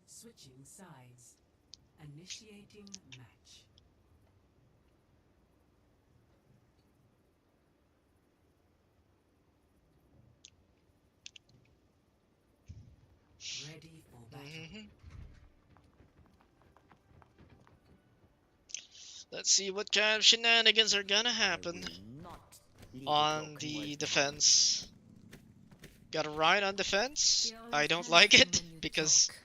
Switching sides. Initiating match. Ready for battle. Let's see what kind of shenanigans are gonna happen Not leave a on broken the world defense. Got a Rhine on defense. They always I don't have like some it when you because talk.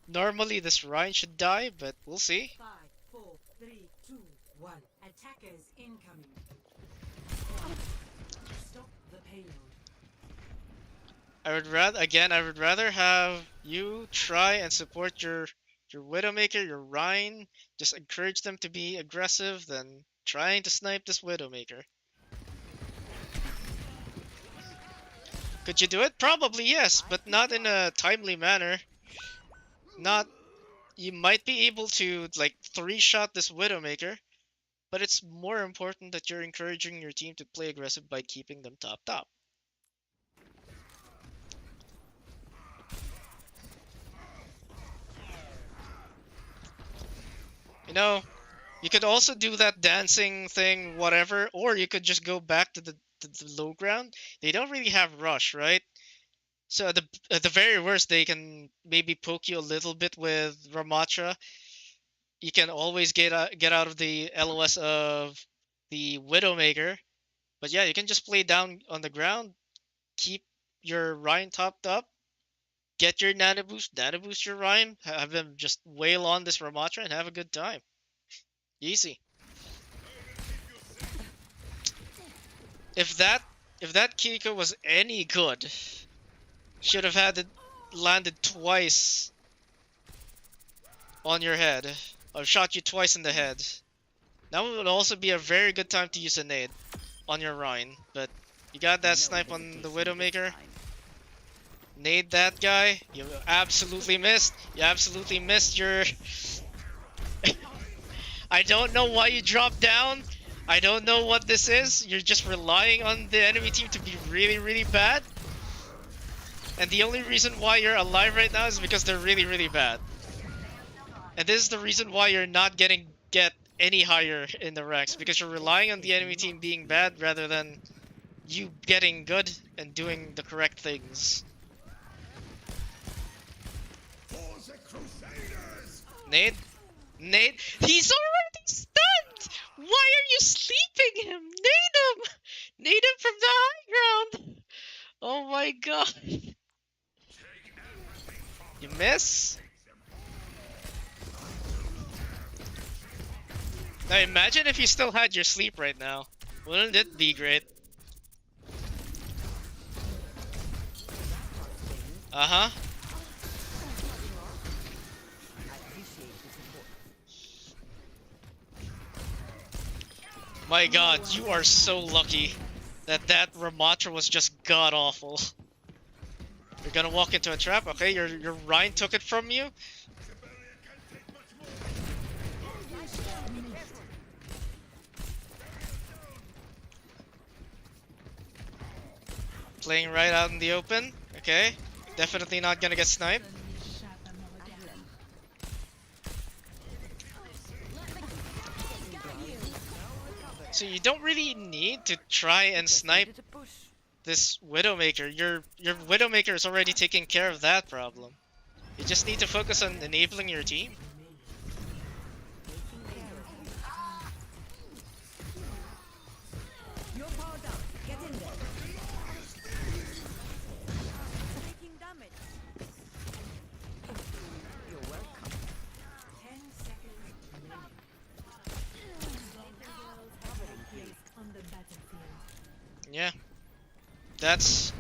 normally this Rhine should die, but we'll see. 5, 4, 3, 2, 1. Attackers incoming. Stop the payload. I would rather have you try and support your Widowmaker, your Rhine. Just encourage them to be aggressive than trying to snipe this Widowmaker. Could you do it? Probably yes, but not in a timely manner. Not You might be able to like 3-shot this Widowmaker, but it's more important that you're encouraging your team to play aggressive by keeping them topped up. You know, you could also do that dancing thing, whatever, or you could just go back to the low ground. They don't really have rush, right? So at the very worst, they can maybe poke you a little bit with Ramatra. You can always get out of the LOS of the Widowmaker. But yeah, you can just play down on the ground, keep your Rhine topped up, get your nano boost your Rhine, have them just wail on this Ramatra and have a good time. Easy. If that Kiriko was any good, should have had it landed twice on your head, or shot you twice in the head. That would also be a very good time to use a nade on your Rhine, but You got that No snipe on the hesitation this Widowmaker. time. Nade that guy. You absolutely missed. You absolutely missed your... I don't know why you dropped down. I don't know what this is. You're just relying on the enemy team to be really, really bad. And the only reason why you're alive right now is because they're really, really bad. And this is the reason why you're not get any higher in the ranks, because you're relying on the enemy team being bad rather than you getting good and doing the correct things. Nade? Nade? He's already stunned! Why are you sleeping him? Nade him! Nade him from the high ground! Oh my god. You miss? Now imagine if you still had your sleep right now. Wouldn't it be great? Uh-huh. I appreciate the support. My god, you are so lucky that Ramatra was just god-awful. You're gonna walk into a trap? Okay, your Rhine took it from you? Playing right out in the open. Okay. Definitely not gonna get sniped. So you don't really need to try and Just snipe needed a push. this Widowmaker. Your Widowmaker is already taking care of that problem. You just need to focus on enabling your team. You're powered up. Get in there. Taking damage. You're welcome. 10 seconds remaining. On the battlefield. Yeah. That's...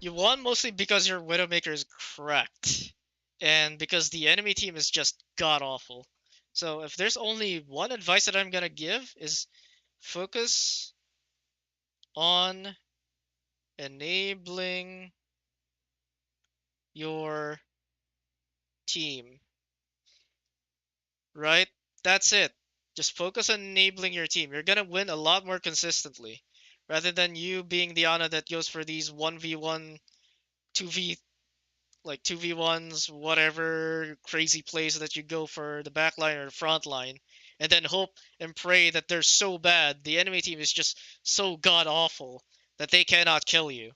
You won mostly because your Widowmaker is cracked. And because the enemy team is just god-awful. So if there's only one advice that I'm gonna give is focus on enabling your team. Right? That's it. Just focus on enabling your team. You're gonna win a lot more consistently. Rather than you being the Ana that goes for these 1v1, 2v, like 2v1s, whatever crazy plays that you go for the back line or the front line, and then hope and pray that they're so bad, the enemy team is just so god awful that they cannot kill you.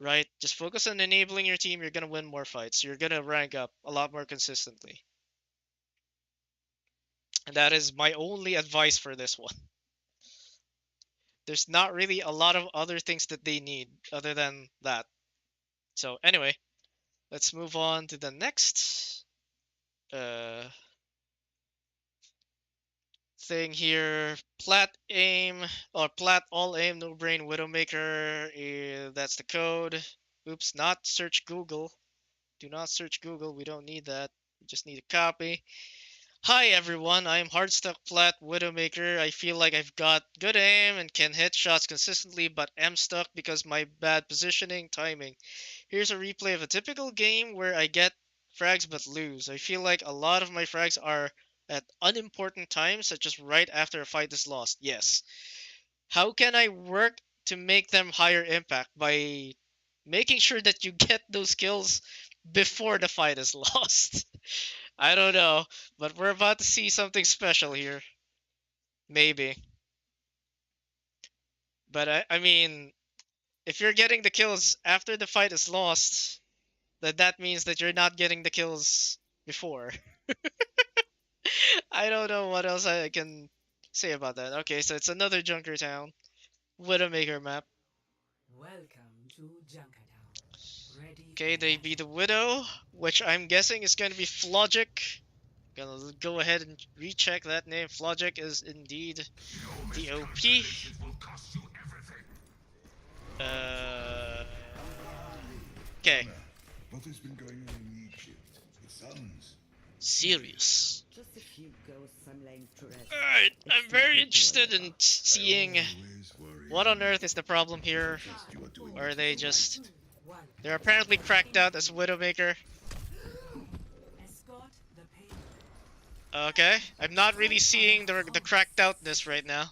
Right? Just focus on enabling your team, you're gonna win more fights. You're gonna rank up a lot more consistently. And that is my only advice for this one. There's not really a lot of other things that they need other than that. So anyway, let's move on to the next thing here. Plat aim or plat all aim no brain Widowmaker. That's the code. Oops, not search Google. Do not search Google. We don't need that. We just need a copy. Hi everyone, I'm Hardstuck Plat Widowmaker. I feel like I've got good aim and can hit shots consistently, but am stuck because my bad positioning, timing. Here's a replay of a typical game where I get frags but lose. I feel like a lot of my frags are at unimportant times, such as right after a fight is lost. Yes. How can I work to make them higher impact? By making sure that you get those kills before the fight is lost. I don't know, but we're about to see something special here. Maybe. But I mean, if you're getting the kills after the fight is lost, then that means that you're not getting the kills before. I don't know what else I can say about that. Okay, so it's another Junkertown Widowmaker map. Welcome to Junkertown. Ready Okay, for they be the Widow, which I'm guessing is going to be Flogic. Gonna go ahead and recheck that name. Flogic is indeed the OP. Okay. What has been going on in Egypt? It sounds. Serious. Just a few ghosts I'm laying to rest. Alright, I'm It's very nothing to interested worry in about. seeing Always worry What on earth is the problem here? Trust you are doing Or are they just... Two, one. They're apparently cracked out as Widowmaker. Escort the payload. Okay, I'm not really seeing the cracked outness right now.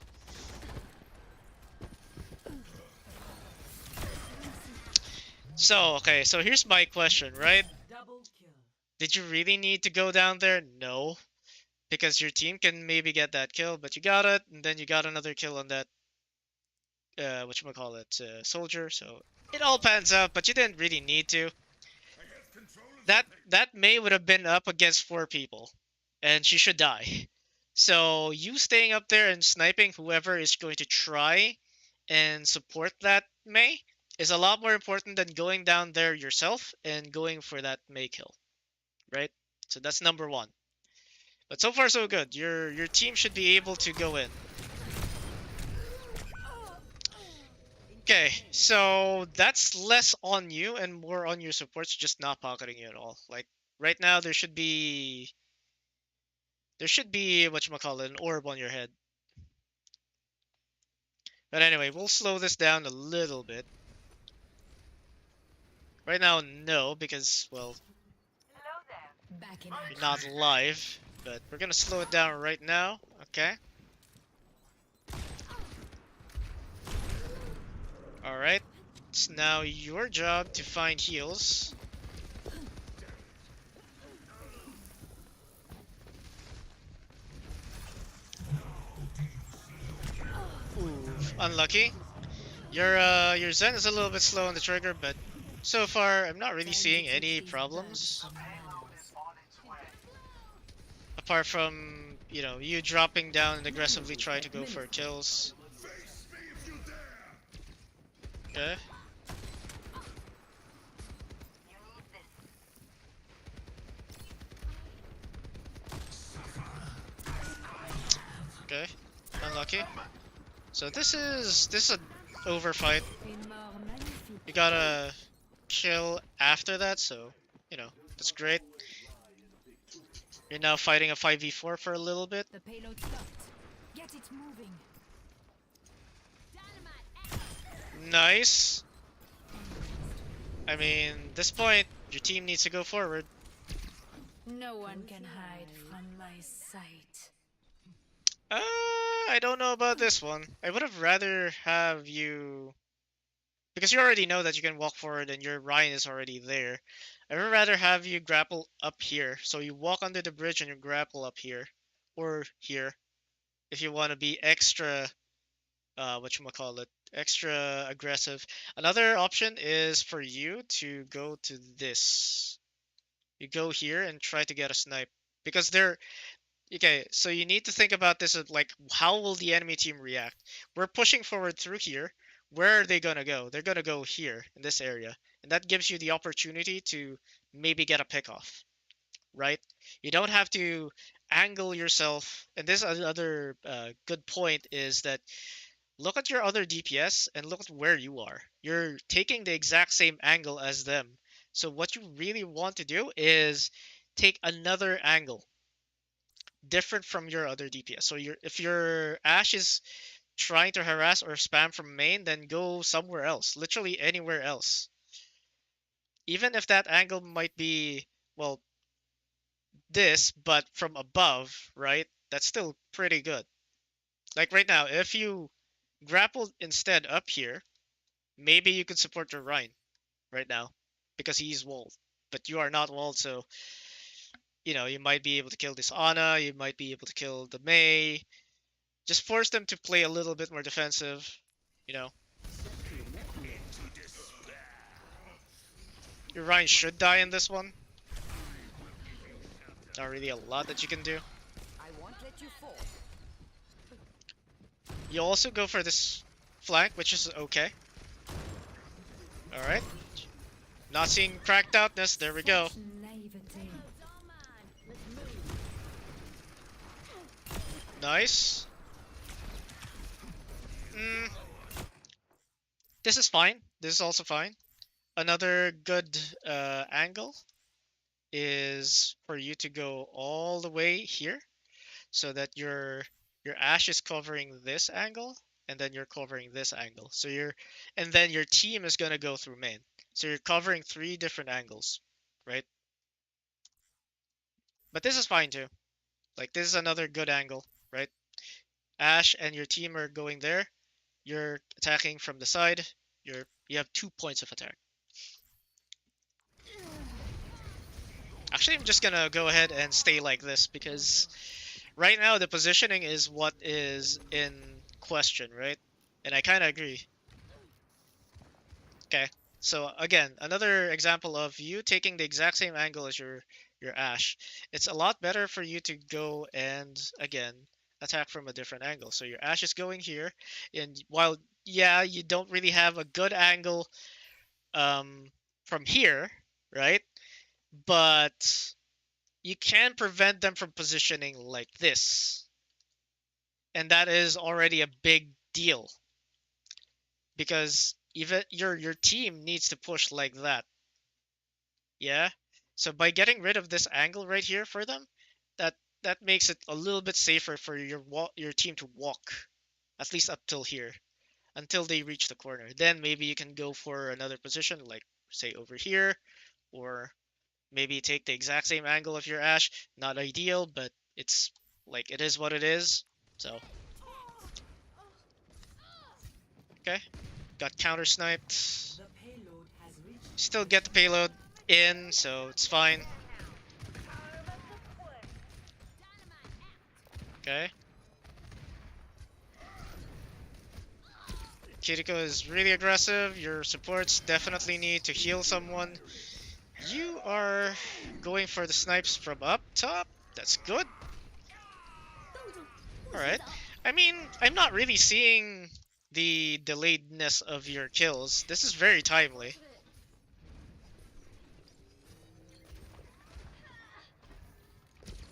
So, okay, so here's my question, right? Double kill. Did you really need to go down there? No. Because your team can maybe get that kill, but you got it, and then you got another kill on that, whatchamacallit, soldier, so it all pans out, but you didn't really need to. That Mei would have been up against 4 people, and she should die. So you staying up there and sniping whoever is going to try and support that Mei is a lot more important than going down there yourself and going for that Mei kill, right? So that's number one. But so far so good. Your team should be able to go in. Okay, so that's less on you and more on your supports just not pocketing you at all. Like right now there should be whatchamacallit, an orb on your head. But anyway, we'll slow this down a little bit. Right now, no, because well, Back in you're not live. But we're gonna slow it down right now. Okay. All right. It's now your job to find heals. Ooh, unlucky. Your Zen is a little bit slow on the trigger, but so far I'm not really seeing any problems. Apart from, you dropping down and aggressively try to go for kills. Okay. Okay. Unlucky. So this is an over fight. You gotta kill after that, so that's great. You're now fighting a 5v4 for a little bit. the payload stopped. Get it moving. Nice. I mean, this point, your team needs to go forward. No one can hide from my sight. I don't know about this one. I would have rather have you... Because you already know that you can walk forward and your Ryan is already there. I would rather have you grapple up here. So you walk under the bridge and you grapple up here. Or here. If you want to be extra... whatchamacallit, extra aggressive. Another option is for you to go to this. You go here and try to get a snipe. Because they're... Okay, so you need to think about this as like, how will the enemy team react? We're pushing forward through here. Where are they gonna go? They're gonna go here, in this area. And that gives you the opportunity to maybe get a pick off, right? You don't have to angle yourself. And this other good point is that look at your other DPS and look at where you are. You're taking the exact same angle as them. So what you really want to do is take another angle different from your other DPS. So if your Ashe is trying to harass or spam from main, then go somewhere else. Literally anywhere else. Even if that angle might be, well, this, but from above, right? That's still pretty good. Like right now, if you grapple instead up here, maybe you could support your Rhine right now because he's walled. But you are not walled, so you might be able to kill this Ana, you might be able to kill the Mei. Just force them to play a little bit more defensive, you know. Your Rhine should die in this one. Not really a lot that you can do. I won't let you fall. You also go for this flank, which is okay. Alright. Not seeing cracked outness, there we go. Naivety. Nice. This is fine. This is also fine. Another good angle is for you to go all the way here so that your Ashe is covering this angle and then you're covering this angle. So and then your team is gonna go through main. So you're covering 3 different angles, right? But this is fine too. Like this is another good angle, right? Ash and your team are going there. You're attacking from the side. You have 2 points of attack. Actually, I'm just gonna go ahead and stay like this because right now the positioning is what is in question, right? And I kind of agree. Okay. So again, another example of you taking the exact same angle as your Ash. It's a lot better for you to go and again attack from a different angle. So your Ash is going here, and while yeah, you don't really have a good angle from here, right? But you can prevent them from positioning like this. And that is already a big deal because even your team needs to push like that. Yeah. So by getting rid of this angle right here for them, that that makes it a little bit safer for your team to walk at least up till here until they reach the corner. Then maybe you can go for another position like say over here or maybe take the exact same angle of your Ash. Not ideal, but it's like it is what it is. So, okay. Got counter sniped. The payload has reached Still the get the payload in, so it's fine. Okay. Kiriko is really aggressive. Your supports definitely need to heal someone. You are going for the snipes from up top. That's good. Alright. I mean, I'm not really seeing the delayedness of your kills. This is very timely.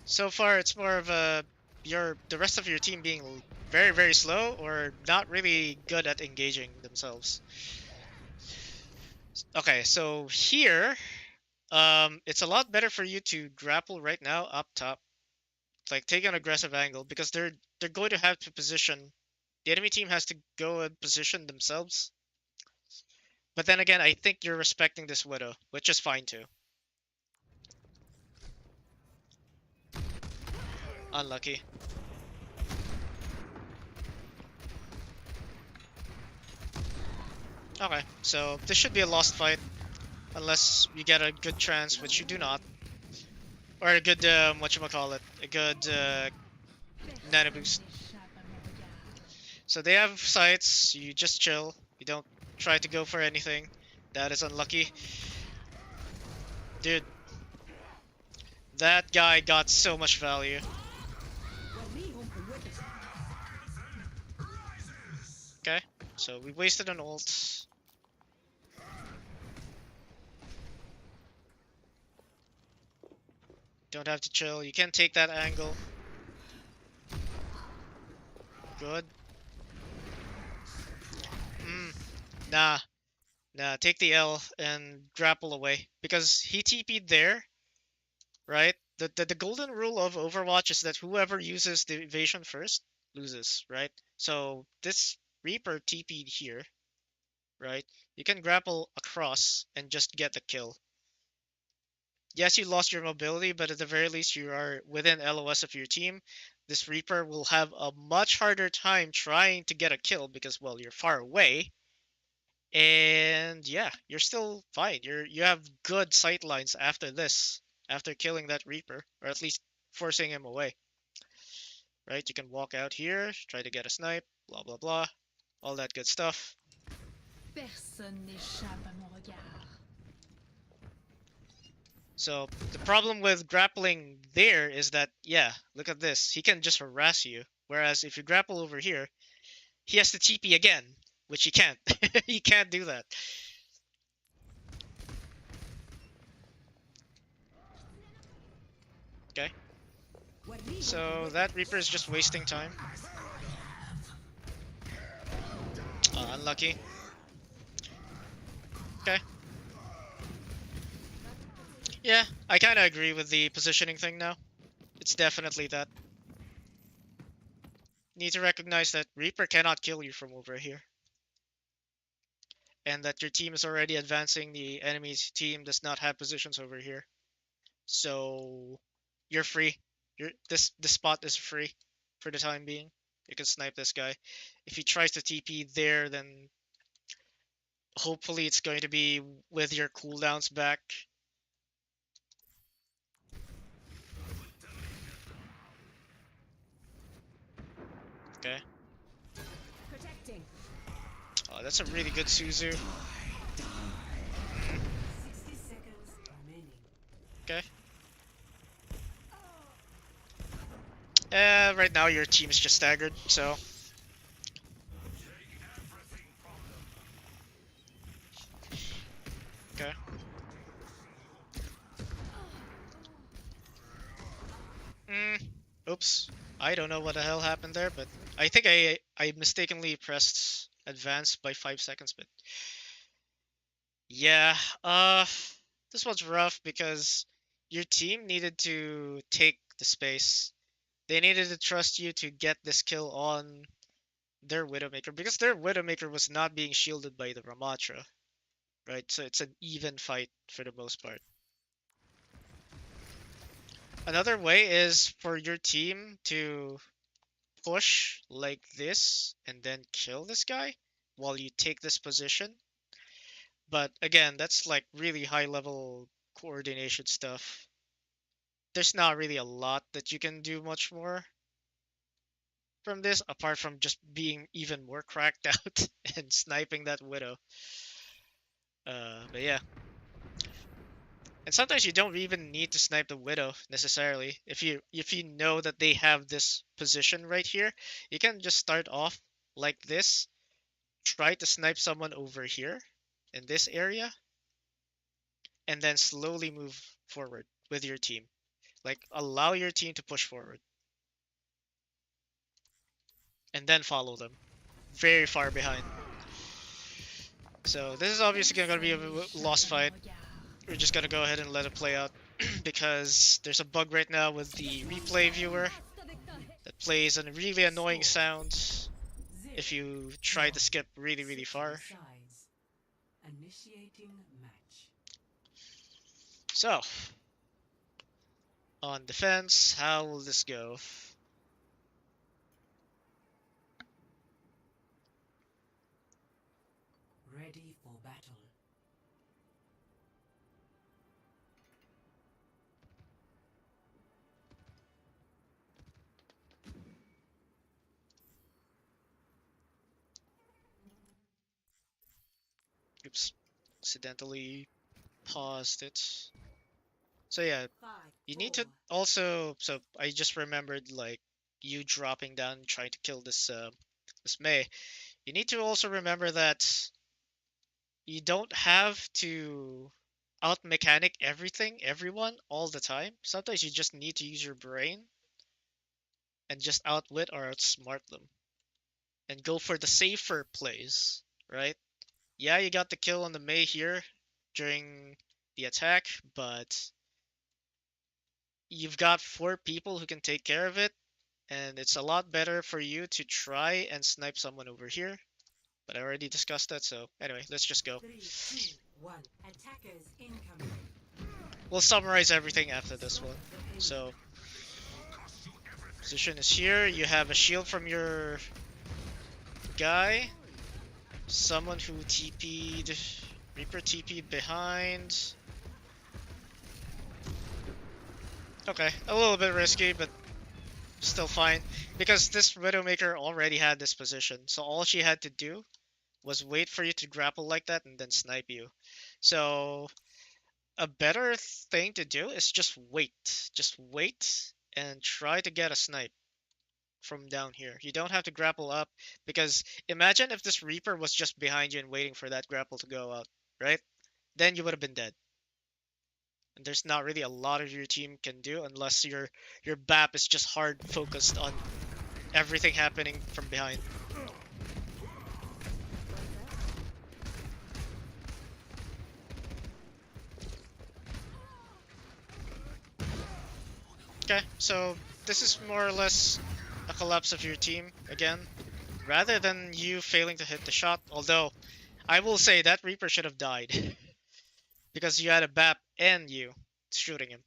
So far, it's more of the rest of your team being very, very slow or not really good at engaging themselves. Okay, so here, it's a lot better for you to grapple right now up top. Like take an aggressive angle because they're going to have to position. The enemy team has to go and position themselves. But then again, I think you're respecting this Widow, which is fine too. Unlucky. Okay, so this should be a lost fight. Unless you get a good chance, which you do not. Or a good, whatchamacallit, a good nano boost. So they have sights, you just chill. You don't try to go for anything. That is unlucky. Dude, that guy got so much value. Okay, so we wasted an ult. Don't have to chill. You can take that angle. Good. Nah. Nah, take the L and grapple away. Because he TP'd there, right? The golden rule of Overwatch is that whoever uses the evasion first loses, right? So this Reaper TP'd here, right? You can grapple across and just get the kill. Yes, you lost your mobility, but at the very least you are within LOS of your team. This Reaper will have a much harder time trying to get a kill because, well, you're far away. And yeah, you're still fine. You have good sight lines after this, after killing that Reaper, or at least forcing him away. Right? You can walk out here, try to get a snipe, blah blah blah, all that good stuff. Personne n'échappe à mon regard. So the problem with grappling there is that, yeah, look at this. He can just harass you. Whereas if you grapple over here, he has to TP again, which he can't. He can't do that. Okay. So that Reaper is just wasting time. Unlucky. Okay. Yeah, I kind of agree with the positioning thing now. It's definitely that. need to recognize that Reaper cannot kill you from over here. And that your team is already advancing, the enemy's team does not have positions over here. So you're free. This spot is free for the time being. You can snipe this guy. If he tries to TP there, then hopefully it's going to be with your cooldowns back. Okay. Protecting. Oh, that's a really good Suzu. 60 seconds remaining. Okay. Right now your team is just staggered, so. Okay. Oops. I don't know what the hell happened there, but I think I mistakenly pressed advance by 5 seconds, but yeah, this one's rough because your team needed to take the space. They needed to trust you to get this kill on their Widowmaker because their Widowmaker was not being shielded by the Ramatra, right? So it's an even fight for the most part. Another way is for your team to push like this and then kill this guy while you take this position. But again, that's like really high level coordination stuff. There's not really a lot that you can do much more from this apart from just being even more cracked out and sniping that Widow. But yeah. And sometimes you don't even need to snipe the Widow necessarily. If you know that they have this position right here, you can just start off like this, try to snipe someone over here in this area, and then slowly move forward with your team. Like allow your team to push forward and then follow them very far behind. So this is obviously going to be a lost fight. We're just going to go ahead and let it play out because there's a bug right now with the replay viewer that plays a really annoying sound if you try to skip really far. Initiating match. So, on defense, how will this go? Ready for battle. Oops, accidentally paused it. So yeah, 5, you 4, need to also. So I just remembered like you dropping down and trying to kill this Mei. You need to also remember that you don't have to out mechanic everyone all the time. Sometimes you just need to use your brain and just outwit or outsmart them and go for the safer plays, right? Yeah, you got the kill on the Mei here during the attack, but you've got 4 people who can take care of it, and it's a lot better for you to try and snipe someone over here. But I already discussed that, so anyway, let's just go. 3, 2, 1. Attackers incoming. We'll summarize everything after this one. So, position is here. You have a shield from your guy. Someone who TP'd. Reaper TP'd behind. Okay, a little bit risky, but still fine. Because this Widowmaker already had this position. So all she had to do was wait for you to grapple like that and then snipe you. So a better thing to do is just wait. Just wait and try to get a snipe from down here. You don't have to grapple up because imagine if this Reaper was just behind you and waiting for that grapple to go out, right? Then you would have been dead. And there's not really a lot of your team can do unless your BAP is just hard focused on everything happening from behind. Okay, so this is more or less a collapse of your team again, rather than you failing to hit the shot. Although, I will say that Reaper should have died because you had a BAP and you shooting him.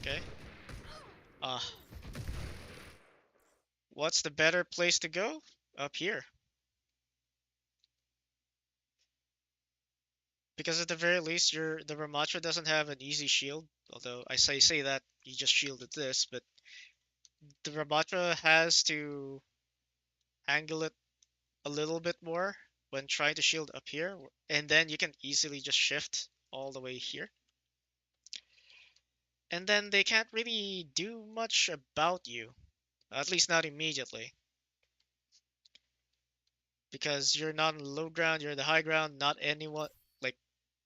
Okay. Uh, what's the better place to go? Up here. Because at the very least, the Ramatra doesn't have an easy shield. Although I say that you just shielded this, but the Ramatra has to angle it a little bit more when trying to shield up here, and then you can easily just shift all the way here. And then they can't really do much about you, at least not immediately, because you're not on the low ground, you're in the high ground. Not anyone, like,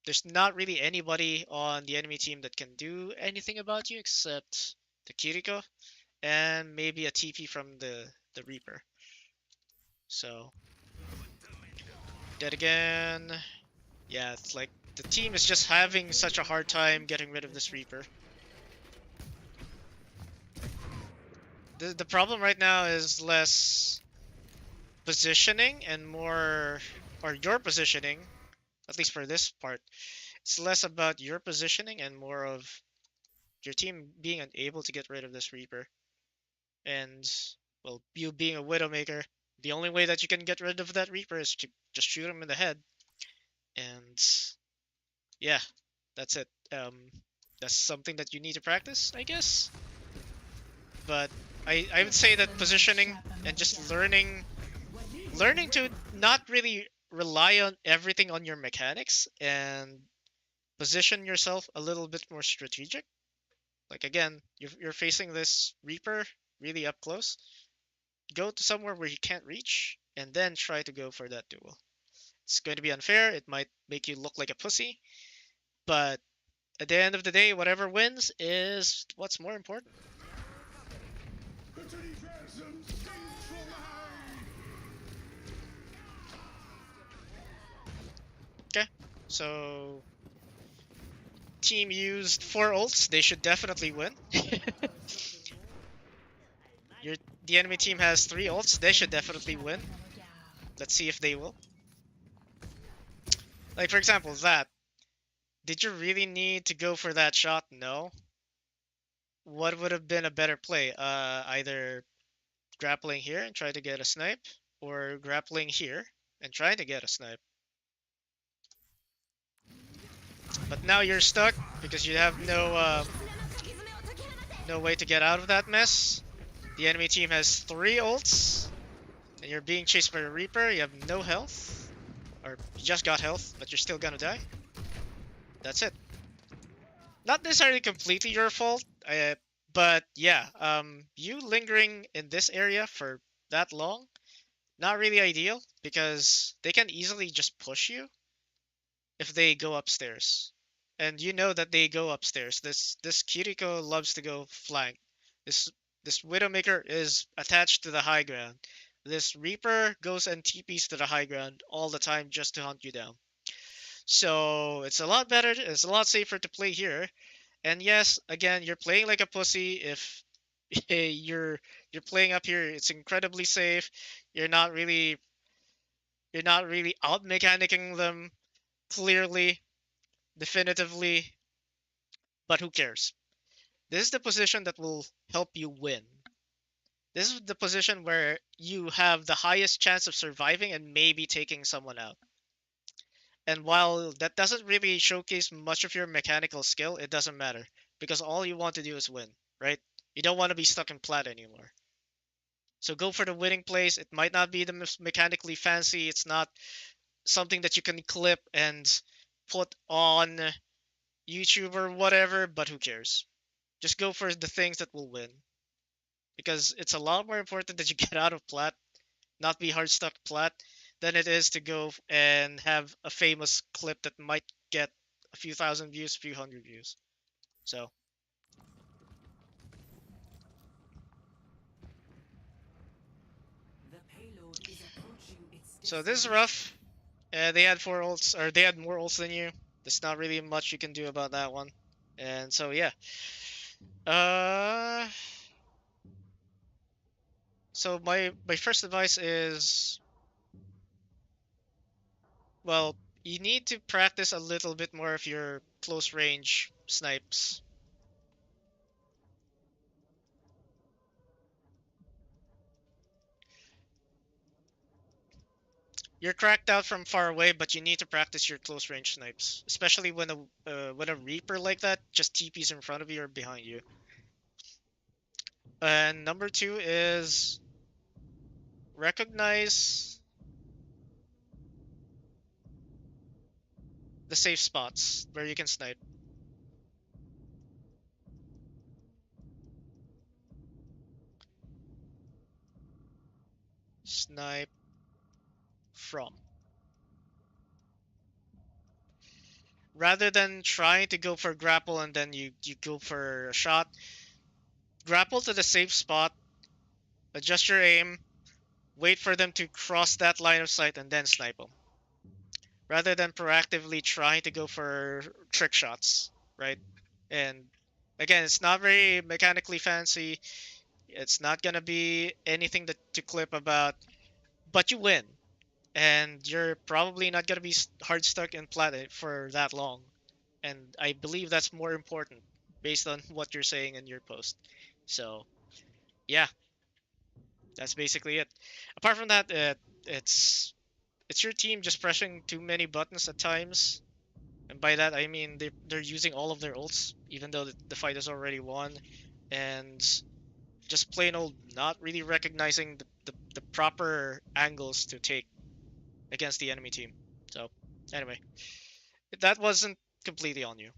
there's not really anybody on the enemy team that can do anything about you except the Kiriko and maybe a TP from the Reaper. So dead again. Yeah, it's like the team is just having such a hard time getting rid of this Reaper. The problem right now is less positioning and more, or your positioning, at least for this part. It's less about your positioning and more of your team being unable to get rid of this Reaper. And, well, you being a Widowmaker, the only way that you can get rid of that Reaper is to just shoot him in the head. And, yeah, that's it. That's something that you need to practice, I guess. But I would say that positioning and just learning to not really rely on everything on your mechanics and position yourself a little bit more strategic. Like again, you're facing this Reaper really up close. Go to somewhere where he can't reach, and then try to go for that duel. It's going to be unfair. It might make you look like a pussy, but at the end of the day, whatever wins is what's more important. Okay, so team used 4 ults. They should definitely win. Your the enemy team has 3 ults. They should definitely win. Let's see if they will. Like for example, that. Did you really need to go for that shot? No. What would have been a better play? Either grappling here and try to get a snipe, or grappling here and trying to get a snipe. But now you're stuck because you have no way to get out of that mess. The enemy team has 3 ults, and you're being chased by a Reaper. You have no health, or you just got health, but you're still gonna die. That's it. Not necessarily completely your fault, but yeah, you lingering in this area for that long, not really ideal, because they can easily just push you if they go upstairs. And you know that they go upstairs. This Kiriko loves to go flank. This Widowmaker is attached to the high ground. This Reaper goes and TPs to the high ground all the time just to hunt you down. So it's a lot better, it's a lot safer to play here. And yes, again, you're playing like a pussy if you're playing up here. It's incredibly safe. You're not really out mechanicking them clearly, definitively, but who cares? This is the position that will help you win. This is the position where you have the highest chance of surviving and maybe taking someone out. And while that doesn't really showcase much of your mechanical skill, it doesn't matter. Because all you want to do is win, right? You don't want to be stuck in plat anymore. So go for the winning plays. It might not be the most mechanically fancy. It's not something that you can clip and put on YouTube or whatever, but who cares? Just go for the things that will win. Because it's a lot more important that you get out of plat, not be hard stuck plat, than it is to go and have a famous clip that might get a few thousand views, a few hundred views. So The payload is approaching its this is rough. They had 4 ults, or they had more ults than you. There's not really much you can do about that one. And so yeah, Uh, so my first advice is, well, you need to practice a little bit more of your close range snipes. You're cracked out from far away, but you need to practice your close range snipes, especially when a Reaper like that just TPs in front of you or behind you. And number two is recognize the safe spots where you can snipe. Snipe from. Rather than trying to go for grapple and then you go for a shot, grapple to the safe spot, adjust your aim, wait for them to cross that line of sight and then snipe them. Rather than proactively trying to go for trick shots, right? And again, it's not very mechanically fancy. It's not gonna be anything to clip about, but you win, and you're probably not gonna be hard stuck in plat for that long. And I believe that's more important based on what you're saying in your post. So yeah, that's basically it. Apart from that, it's it's your team just pressing too many buttons at times. And by that I mean they're using all of their ults, even though the fight is already won, and just plain old not really recognizing the proper angles to take against the enemy team. So anyway, that wasn't completely on you.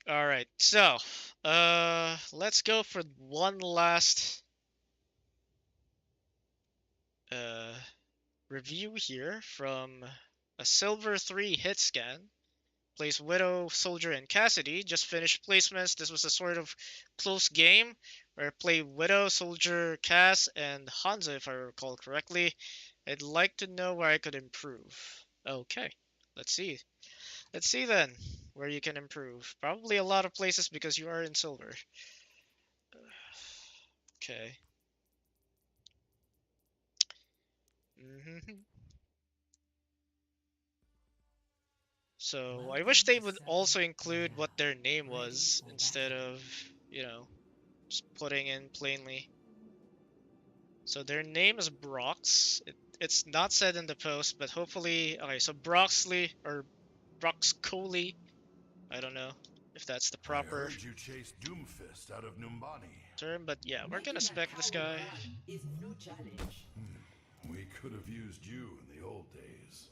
All right, so let's go for one last uh review here from a silver 3 hit scan. Plays Widow, Soldier, and Cassidy. Just finished placements. This was a sort of close game where I played Widow, Soldier, Cass, and Hanzo, if I recall correctly. I'd like to know where I could improve. Okay, let's see. Let's see then where you can improve. Probably a lot of places because you are in silver. Okay. So I wish they would also include what their name was instead of, you know, just putting in plainly. So their name is Brox. It's not said in the post, but hopefully, okay. So Broxley or Broxcoley. I don't know if that's the I proper heard you chased Doomfist out of Numbani. term, but yeah, we're gonna Making a spec this coward guy. run is no challenge. We could have used you in the old days.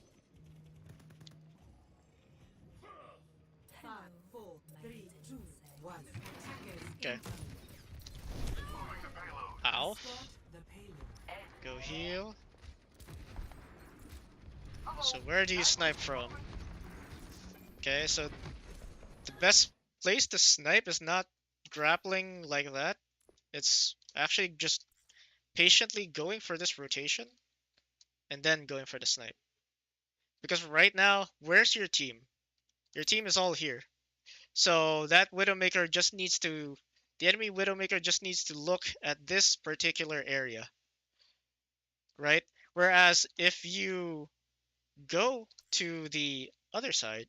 5, 4, 3, 2, 1. Attackers Okay. incoming. Ow. Escort the payload. Go heal. So where do you snipe from? Okay, so the best place to snipe is not grappling like that. It's actually just patiently going for this rotation and then going for the snipe. Because right now, where's your team? Your team is all here. So that Widowmaker just needs to, the enemy Widowmaker just needs to look at this particular area, right? Whereas if you go to the other side,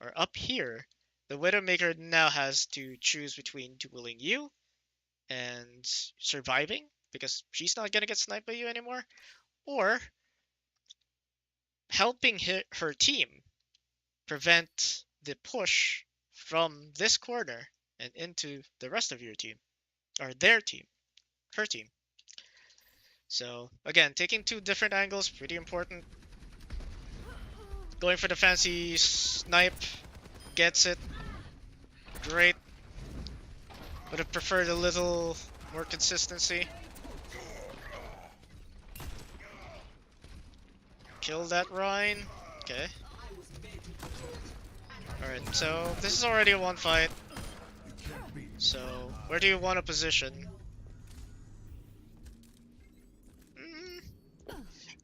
or up here, the Widowmaker now has to choose between dueling you and surviving, because she's not gonna get sniped by you anymore, or helping her team prevent the push from this corner and into the rest of your team, or their team, her team. So again, taking two different angles, pretty important. Going for the fancy snipe, gets it, great. Would have preferred a little more consistency. Kill that Rhine. Okay. Alright, so this is already a one fight. So where do you want to position?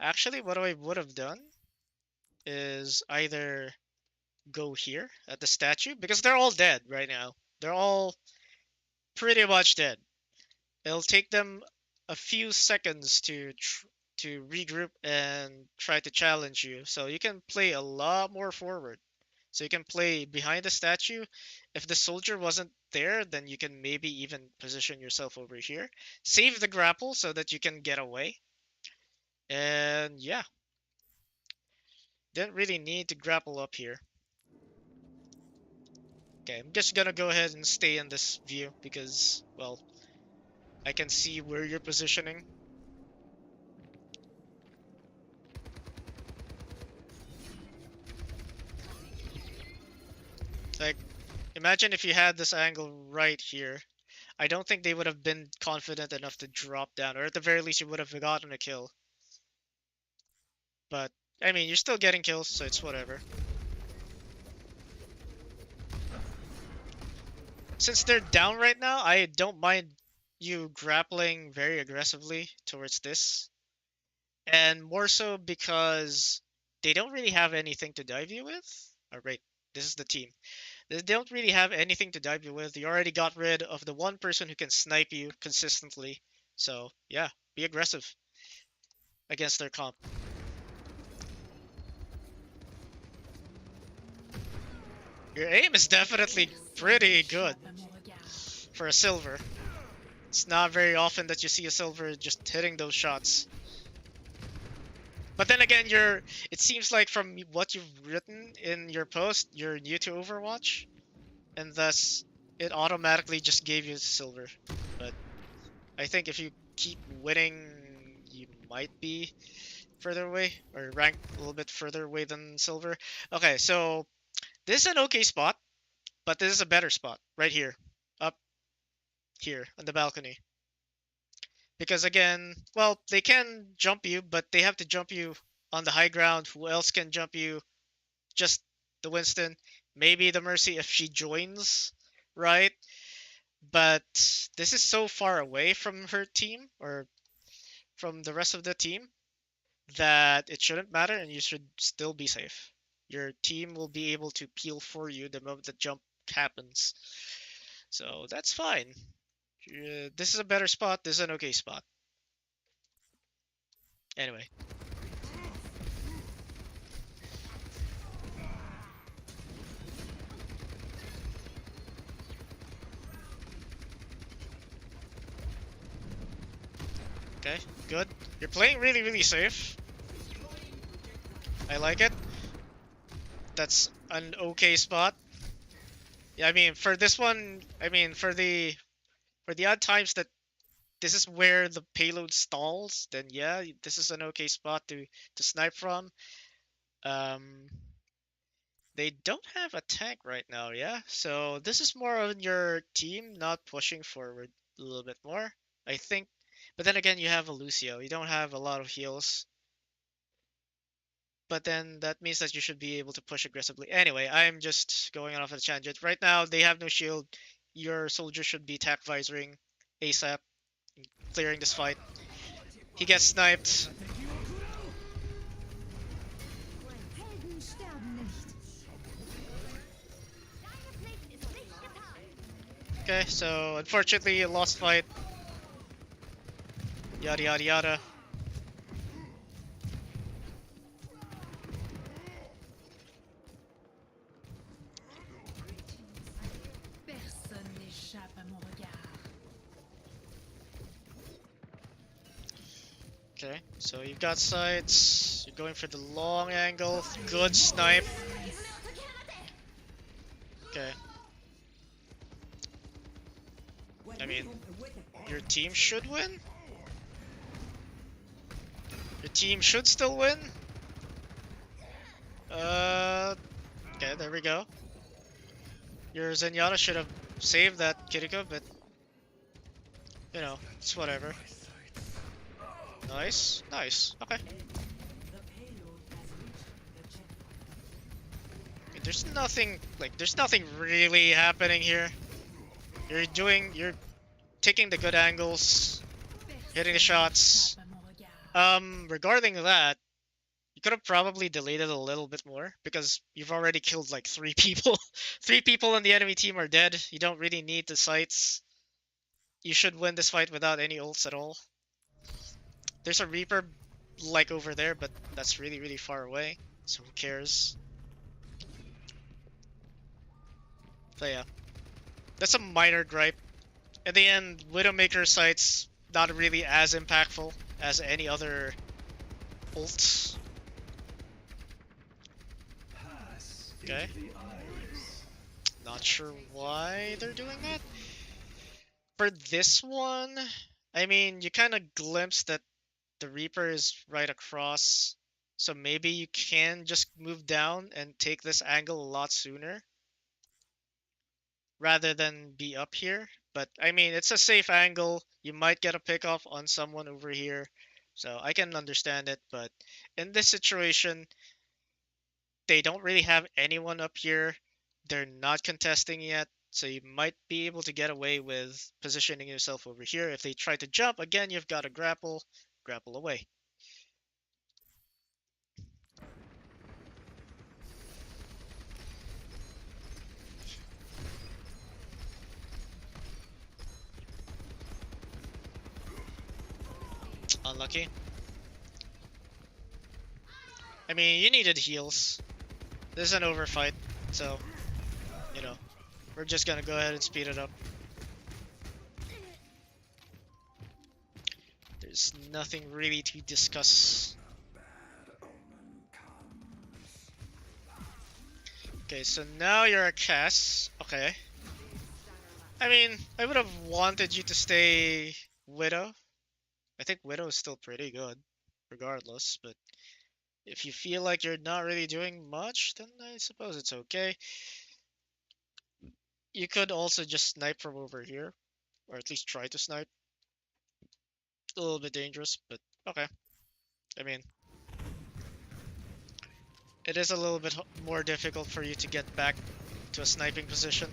Actually, what I would have done is either go here at the statue because they're all dead right now. They're all pretty much dead. It'll take them a few seconds to regroup and try to challenge you. So you can play a lot more forward. So you can play behind the statue. If the soldier wasn't there, then you can maybe even position yourself over here. Save the grapple so that you can get away. And yeah, didn't really need to grapple up here. Okay, I'm just gonna go ahead and stay in this view because, well, I can see where you're positioning. Like, imagine if you had this angle right here. I don't think they would have been confident enough to drop down, or at the very least, you would have gotten a kill. But, I mean, you're still getting kills, so it's whatever. Since they're down right now, I don't mind you grappling very aggressively towards this. And more so because they don't really have anything to dive you with. Alright, this is the team. They don't really have anything to dive you with. You already got rid of the one person who can snipe you consistently. So, yeah, be aggressive against their comp. Your aim is definitely pretty good for a silver. It's not very often that you see a silver just hitting those shots. But then again, it seems like from what you've written in your post, you're new to Overwatch, and thus it automatically just gave you silver. But I think if you keep winning, you might be further away, or ranked a little bit further away than silver. Okay, so this is an okay spot, but this is a better spot right here, up here on the balcony. Because again, well, they can jump you, but they have to jump you on the high ground. Who else can jump you? Just the Winston. Maybe the Mercy if she joins, right? But this is so far away from her team, or from the rest of the team, that it shouldn't matter and you should still be safe. Your team will be able to peel for you the moment the jump happens. So that's fine. This is a better spot. This is an okay spot. Anyway. Okay, good. You're playing really, really safe. I like it. That's an okay spot. Yeah, I mean, for this one, I mean, for the odd times that this is where the payload stalls, then yeah, this is an okay spot to snipe from. Um, they don't have a tank right now, yeah. So this is more on your team not pushing forward a little bit more, I think. But then again, you have a Lucio. You don't have a lot of heals. But then that means that you should be able to push aggressively. Anyway, I'm just going off a tangent. Right now, they have no shield. Your soldier should be attack visoring ASAP, clearing this fight. He gets sniped. Okay, so unfortunately, a lost fight. Yada yada yada. Personne n'échappe à mon regard. Okay, so you've got sights. You're going for the long angle. Good snipe. Okay. I mean, your team should win? Your team should still win? Okay, there we go. Your Zenyatta should have saved that Kiriko, but you know, it's whatever. Nice, nice. Okay. There's nothing there's nothing really happening here. You're taking the good angles, hitting the shots. Regarding that, You could have probably delayed it a little bit more because you've already killed like 3 people. 3 people on the enemy team are dead. You don't really need the sights. You should win this fight without any ults at all. There's a Reaper like over there, but that's really, really far away. So who cares? But yeah, that's a minor gripe. At the end, Widowmaker sight's not really as impactful as any other ult. Okay. Not sure why they're doing that. For this one, I mean, you kind of glimpse that the Reaper is right across. So maybe you can just move down and take this angle a lot sooner rather than be up here. But I mean, it's a safe angle. You might get a pick off on someone over here. So I can understand it. But in this situation, they don't really have anyone up here. They're not contesting yet. So you might be able to get away with positioning yourself over here. If they try to jump, again, you've got to grapple away. Unlucky. I mean, you needed heals. This is an overfight, so, you know, we're just gonna go ahead and speed it up. There's nothing really to discuss. Okay, so now you're a Cass. Okay. I mean, I would have wanted you to stay Widow. I think Widow is still pretty good, regardless, but if you feel like you're not really doing much, then I suppose it's okay. You could also just snipe from over here, or at least try to snipe. A little bit dangerous, but okay. I mean, it is a little bit more difficult for you to get back to a sniping position.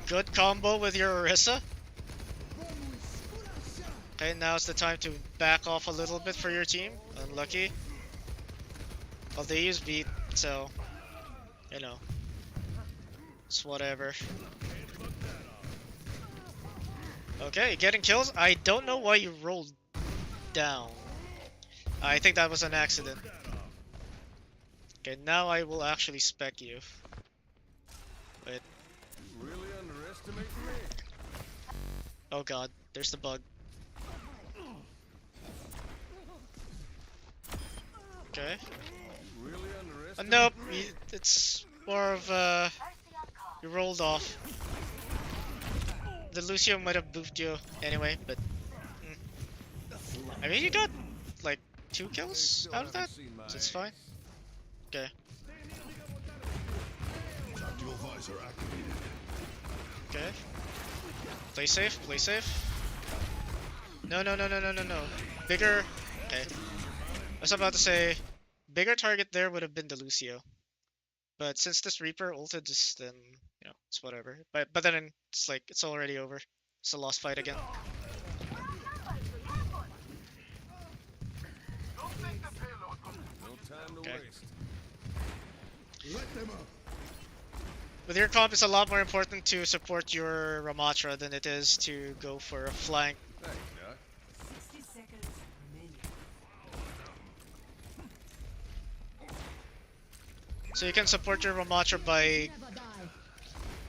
Good combo with your Orisa. Okay, now's the time to back off a little bit for your team. Unlucky. Well, they use beat, so, you know, it's whatever. Okay, getting kills. I don't know why you rolled down. I think that was an accident. Okay, now I will actually spec you. Wait. Really underestimating me? Oh god, there's the bug. Okay. Really underestimating Nope, me? it's more of you rolled off. The Lucio might have boofed you anyway, but I mean you got like 2 kills out of that, so it's fine. Okay. Tactical visor activated. Okay. Play safe, play safe. No, no, no, no, no, no, no. Bigger. Okay. I was about to say, bigger target there would have been the Lucio. But since this Reaper ulted this, then, you know, it's whatever. But then it's like, it's already over. It's a lost fight again. No time to Okay. waste. Let them up. With your comp, it's a lot more important to support your Ramatra than it is to go for a flank. Thanks, Doc. 60 seconds remaining. So you can support your Ramatra by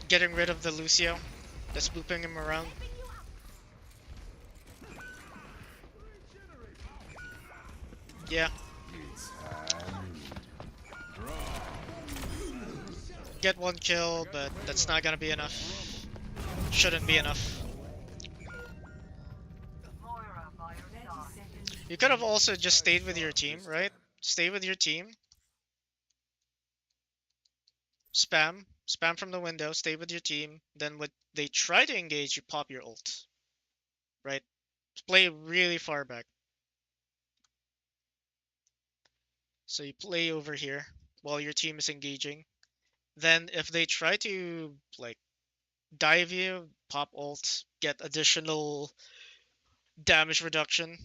getting rid of the Lucio that's booping him around. Yeah. Get 1 kill, but that's not gonna be enough. Shouldn't be enough. 30 seconds. You could have also just stayed with your team, right? Stay with your team. Spam. Spam from the window, stay with your team. Then when they try to engage, you pop your ult. Right? Play really far back. So you play over here while your team is engaging. Then if they try to like dive you, pop ult, get additional damage reduction.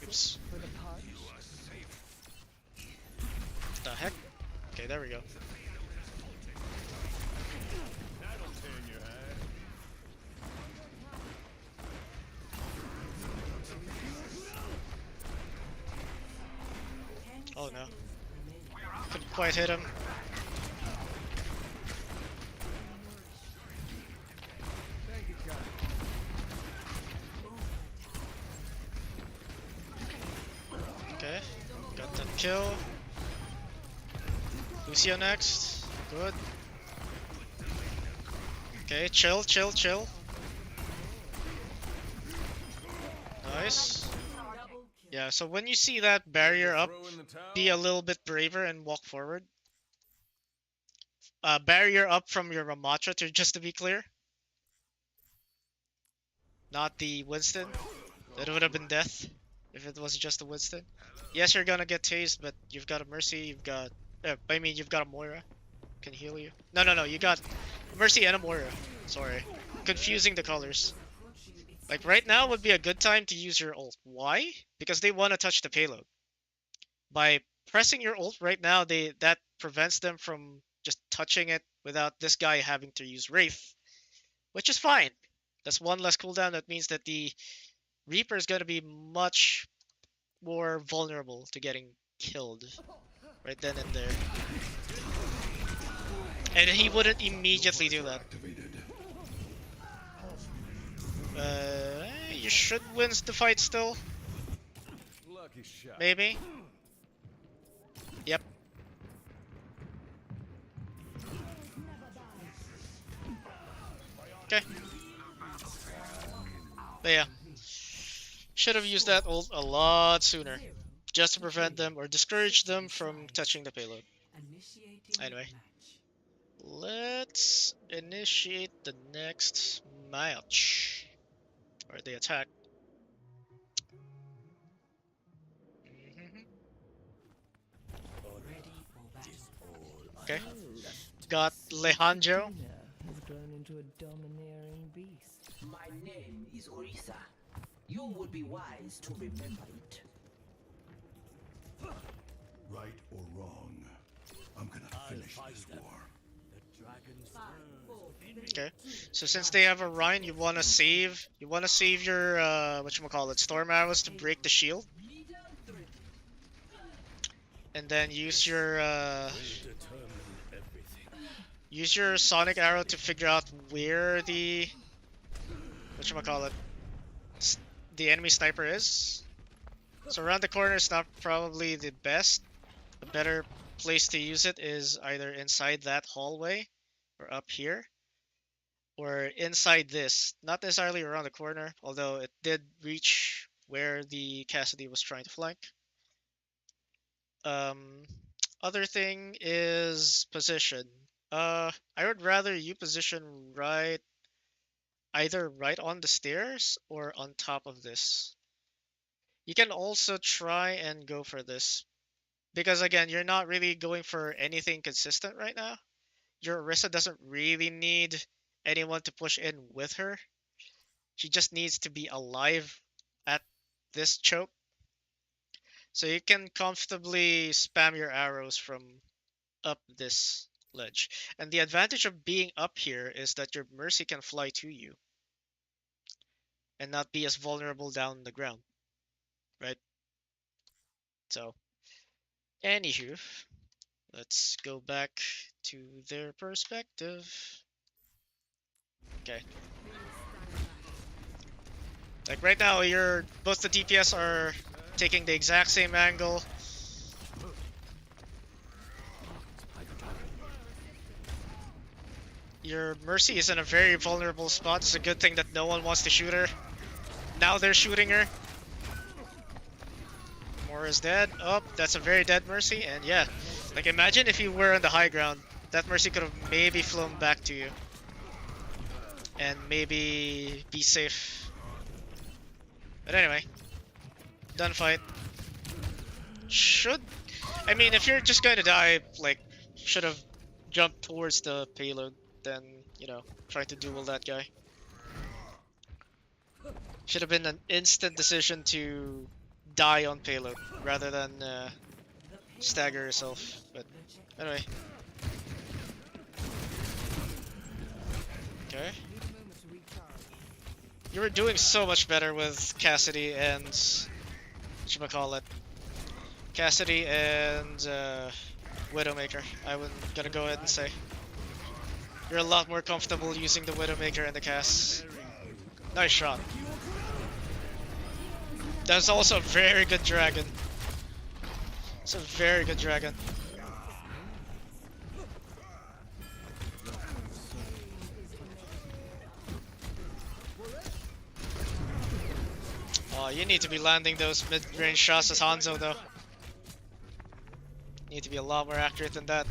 Oops. For the punch. What the heck? Okay, there we go. That'll turn your head. Oh no. Couldn't quite hit him. Thank you, John. Okay, got that kill. Lucio next. Good. Okay, chill, chill, chill. Nice. Yeah, so when you see that barrier up, Throw in the towel. be a little bit braver and walk forward. Barrier up from your Ramatra, just to be clear. Not the Winston. That would have been death if it was just a Winston. Yes, you're gonna get tased, but you've got a Mercy, you've got... I mean, you've got a Moira. Can heal you. No, no, no, you got a Mercy and a Moira. Sorry. Confusing the colors. Like, right now would be a good time to use your ult. Why? Because they want to touch the payload. By pressing your ult right now, that prevents them from just touching it without this guy having to use Wraith. Which is fine. That's one less cooldown. That means that the Reaper is going to be much more vulnerable to getting killed right then and there. And he wouldn't immediately do that. You should win the fight still. Lucky shot. Maybe. Yep. Okay. But yeah. Should have used that ult a lot sooner. Just to prevent them or discourage them from touching the payload. Anyway. Let's initiate the next match. Or the attack. Okay. Got Alejandro. Has grown into a domineering beast. My name is Orisa. You would be wise to remember it. Right or wrong, I'm gonna finish this war. Okay. So since they have a Rhine, you wanna save your whatchamacallit, storm arrows to break the shield. And then use your sonic arrow to figure out where the whatchamacallit, the enemy sniper is. So around the corner is not probably the best. A better place to use it is either inside that hallway or up here or inside this. Not necessarily around the corner, although it did reach where the Cassidy was trying to flank. Other thing is position. I would rather you position either right on the stairs or on top of this. You can also try and go for this. Because again, you're not really going for anything consistent right now. Your Orisa doesn't really need anyone to push in with her. She just needs to be alive at this choke. So you can comfortably spam your arrows from up this ledge. And the advantage of being up here is that your Mercy can fly to you and not be as vulnerable down the ground, right? So, anywho, let's go back to their perspective. Okay. Like right now, both the DPS are taking the exact same angle. Your Mercy is in a very vulnerable spot. It's a good thing that no one wants to shoot her. Now they're shooting her. Moira's dead. Oh, that's a very dead Mercy. And yeah, like imagine if you were on the high ground. That Mercy could have maybe flown back to you. And maybe be safe. But anyway, done fight. I mean, if you're just going to die, like, should have jump towards the payload than, you know, trying to duel that guy. Should have been an instant decision to die on payload rather than stagger yourself. But anyway. Okay. You were doing so much better with Cassidy and whatchamacallit. Cassidy and Widowmaker. I'm gonna go ahead and say. You're a lot more comfortable using the Widowmaker and the Cass. Nice shot. That's also a very good dragon. It's a very good dragon. Oh, you need to be landing those mid-range shots as Hanzo, though. You need to be a lot more accurate than that.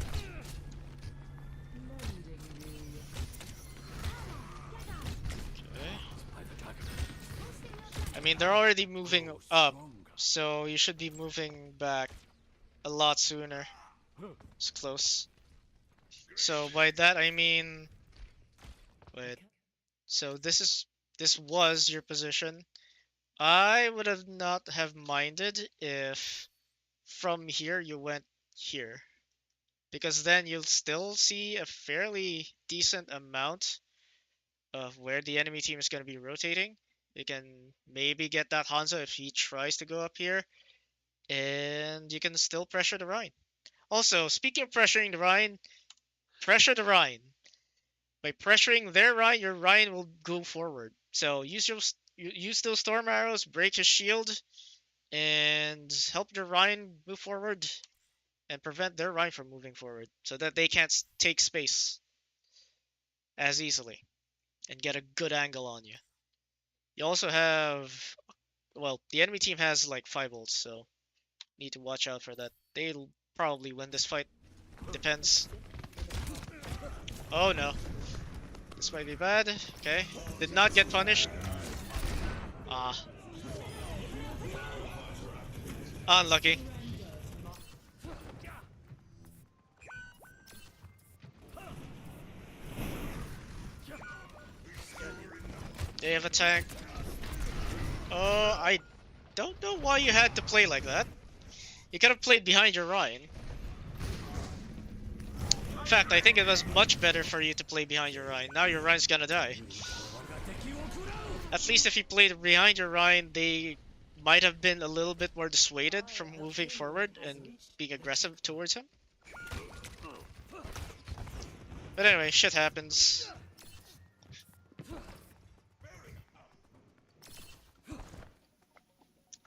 Okay. I mean, they're already moving up, so you should be moving back a lot sooner. It's close. So by that I mean, wait. So this was your position. I would have not have minded if from here you went here, because then you'll still see a fairly decent amount of where the enemy team is going to be rotating. You can maybe get that Hanzo if he tries to go up here, and you can still pressure the Rhine. Also, speaking of pressuring the Rhine, pressure the Rhine. By pressuring their Rhine, your Rhine will go forward. So use those storm arrows, break his shield, and help your Rhine move forward, and prevent their Rhine from moving forward, so that they can't take space as easily and get a good angle on you. You also have, well, the enemy team has like 5 ults, so need to watch out for that. They'll probably win this fight. Depends. Oh no. This might be bad. Okay. Did not get punished. Ah. Unlucky. They have a tank. Oh, I don't know why you had to play like that. You could have played behind your Rhine. In fact, I think it was much better for you to play behind your Rhine. Now your Rhine's gonna die. At least if you played behind your Rhine, they might have been a little bit more dissuaded from moving forward and being aggressive towards him. But anyway, shit happens.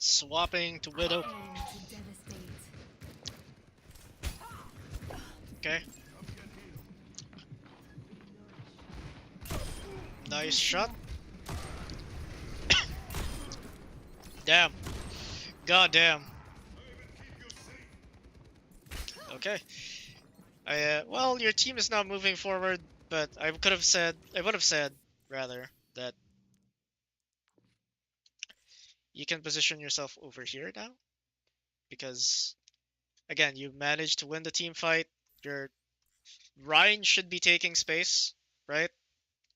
Swapping to Widow. Okay. Nice shot. Damn. God damn. Okay. Well, your team is not moving forward, but I would have said rather that you can position yourself over here now, because again, you managed to win the team fight. Your Ryan should be taking space, right?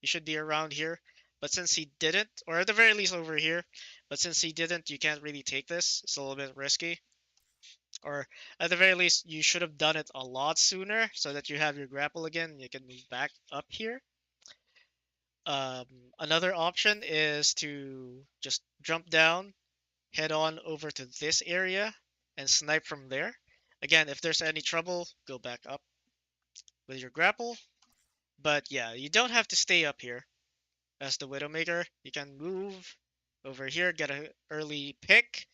He should be around here, but since he didn't, or at the very least over here, but since he didn't, you can't really take this. It's a little bit risky. Or at the very least, you should have done it a lot sooner so that you have your grapple again. You can move back up here. Another option is to just jump down, head on over to this area, and snipe from there. Again, if there's any trouble, go back up with your grapple. But yeah, you don't have to stay up here as the Widowmaker. You can move over here, get an early pick,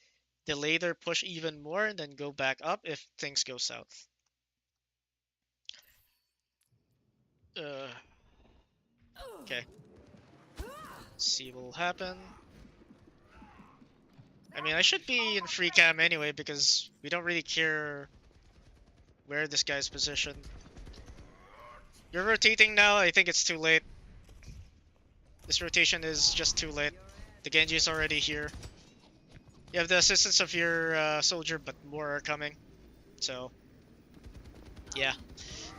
delay their push even more, and then go back up if things go south. Okay. Let's see what will happen. I mean, I should be in free cam anyway because we don't really care where this guy's positioned. You're rotating now. I think it's too late. This rotation is just too late. The Genji is already here. You have the assistance of your soldier, but more are coming. So Yeah,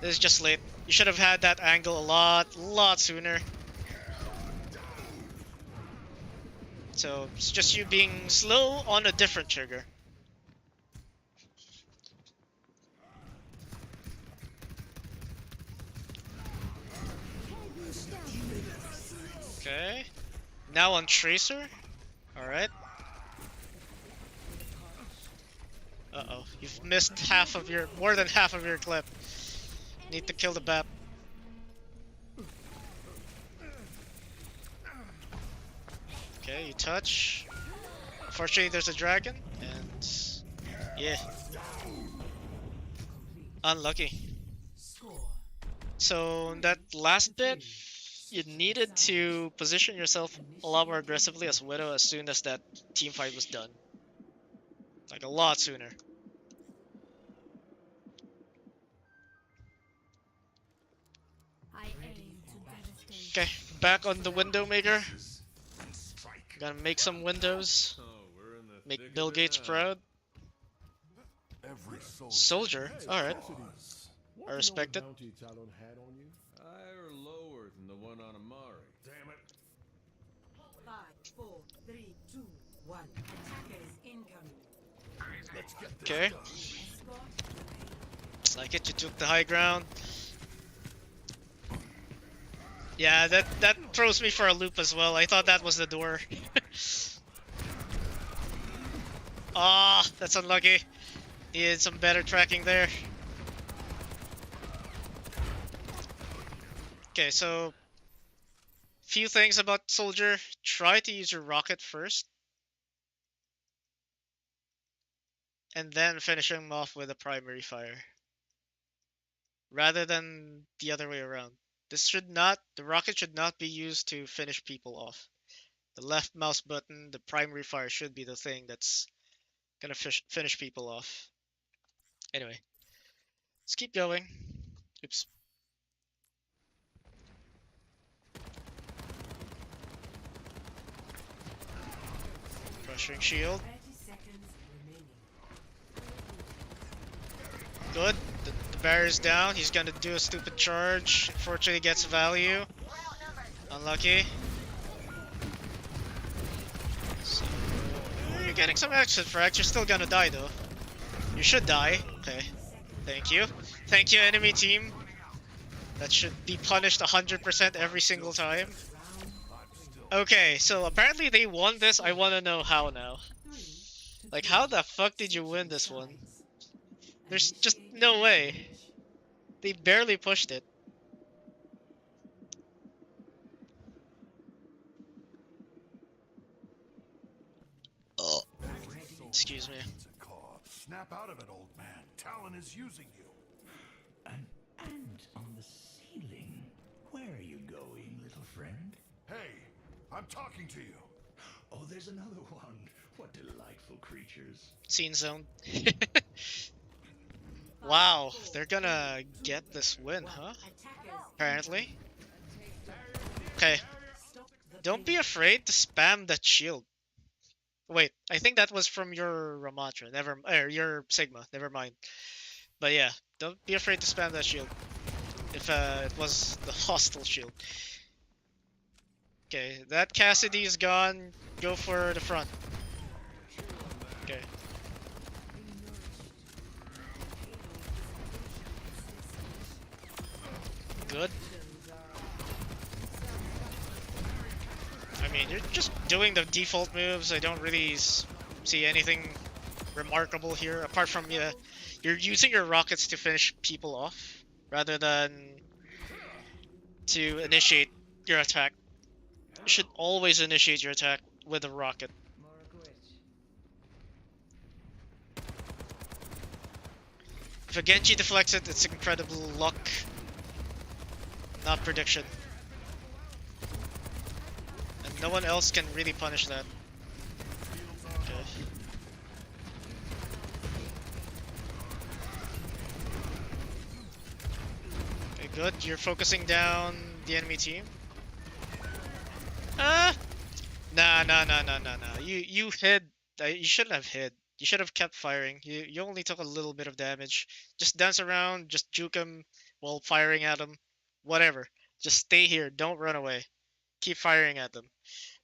this is just late. You should have had that angle a lot sooner. So it's just you being slow on a different trigger. Okay. Now on Tracer. Alright. Uh-oh. You've missed more than half of your clip. Need to kill the BAP. Okay, you touch. Unfortunately, there's a dragon, and yeah. Unlucky. Score. So in that last bit, you needed to position yourself a lot more aggressively as Widow as soon as that team fight was done. Like a lot sooner. I aim to devastate. Okay, back on the window maker. Gotta make some windows. Oh, we're in the thick Make of Bill it Gates now. proud. Every Soldier, alright. I respect it. Higher or lower than the one on Amari? Damn it. 5, 4, 3, 2, 1. Attackers incoming. Let's get this Okay. done. Escort. Like it, you took the high ground. Yeah, that throws me for a loop as well. I thought that was the door. Ah, that's unlucky. Needed some better tracking there. Okay, so few things about Soldier. Try to use your rocket first. And then finish him off with a primary fire. Rather than the other way around. The rocket should not be used to finish people off. The left mouse button, the primary fire should be the thing that's gonna finish people off. Anyway, let's keep going. Oops. Crushing shield. 30 seconds remaining. Good. The barrier's down. He's gonna do a stupid charge. Unfortunately, gets value. Unlucky. So, you're getting some exit frags. You're still gonna die though. You should die. Okay. Thank you. Thank you, enemy team. That should be punished 100% every single time. Okay, so apparently they won this. I want to know how now. Like, how the fuck did you win this one? There's just no way. They barely pushed it. Oh. Excuse me. It's a call. Snap out of it, old man. Talon is using you. An ant on the ceiling. Where are you going, little friend? Hey, I'm talking to you. Oh, there's another one. What delightful creatures. Scene zone. Wow, they're gonna get this win, huh? Apparently. Okay. Don't be afraid to spam that shield. Wait, I think that was from your Ramatra. Your Sigma. Never mind. But yeah, don't be afraid to spam that shield. If it was the hostile shield. Okay, that Cassidy is gone. Go for the front. Okay. Good. I mean, you're just doing the default moves. I don't really see anything remarkable here, apart from you're using your rockets to finish people off, rather than to initiate your attack. You should always initiate your attack with a rocket. If a Genji deflects it, it's incredible luck, not prediction. And no one else can really punish that. Okay. Okay, good. You're focusing down the enemy team. Ah! Nah. You hid. You shouldn't have hid. You should have kept firing. You only took a little bit of damage. Just dance around, just juke him while firing at him. Whatever. Just stay here. Don't run away. Keep firing at them.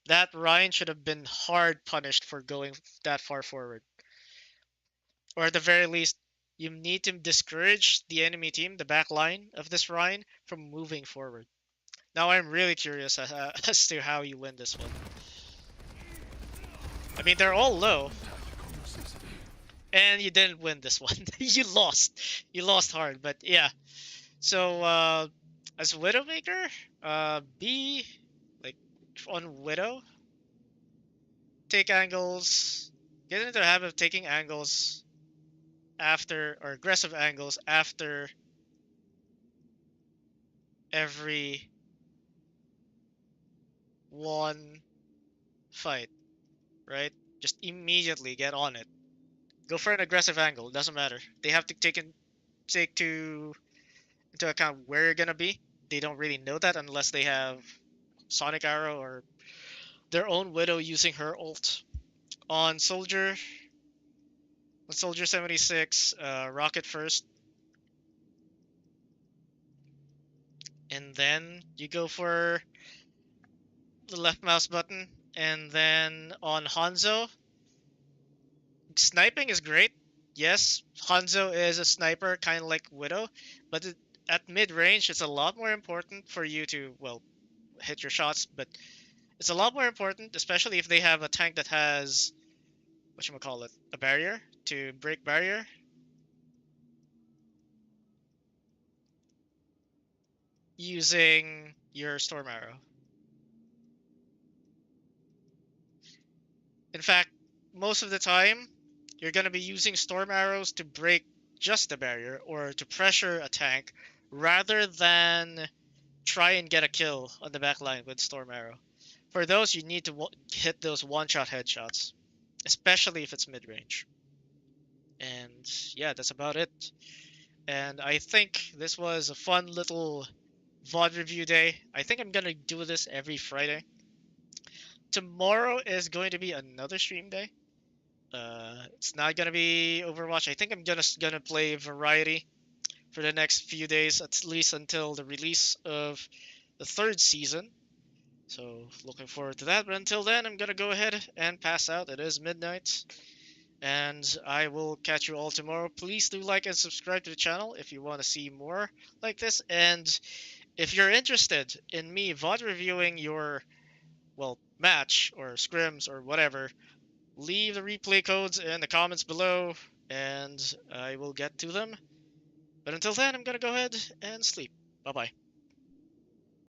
That Ryan should have been hard punished for going that far forward. Or at the very least, you need to discourage the enemy team, the back line of this Ryan, from moving forward. Now I'm really curious as to how you win this one. I mean, they're all low, and you didn't win this one. You lost. You lost hard, but yeah. So, as Widowmaker, be, like, on Widow, take angles, get into the habit of taking angles after, or aggressive angles after every one fight, right? Just immediately get on it. Go for an aggressive angle. Doesn't matter. They have to take into account where you're gonna be. They don't really know that unless they have Sonic Arrow or their own Widow using her ult. On Soldier, 76, rocket first, and then you go for the left mouse button, and then on Hanzo, sniping is great. Yes, Hanzo is a sniper, kind of like Widow, but at mid-range, it's a lot more important for you to, well, hit your shots, but it's a lot more important, especially if they have a tank that has, whatchamacallit, a barrier, to break barrier. Using your Storm Arrow. In fact, most of the time, you're going to be using Storm Arrows to break just the barrier or to pressure a tank rather than try and get a kill on the back line with Storm Arrow. For those, you need to hit those one-shot headshots, especially if it's mid-range. And yeah, that's about it. And I think this was a fun little VOD review day. I think I'm going to do this every Friday. Tomorrow is going to be another stream day. It's not gonna be Overwatch. I think I'm gonna play variety for the next few days, at least until the release of the third season. So looking forward to that. But until then, I'm gonna go ahead and pass out. It is midnight, and I will catch you all tomorrow. Please do like and subscribe to the channel if you want to see more like this. And if you're interested in me VOD reviewing your, well, match or scrims or whatever, leave the replay codes in the comments below, and I will get to them. But until then, I'm gonna go ahead and sleep. Bye-bye.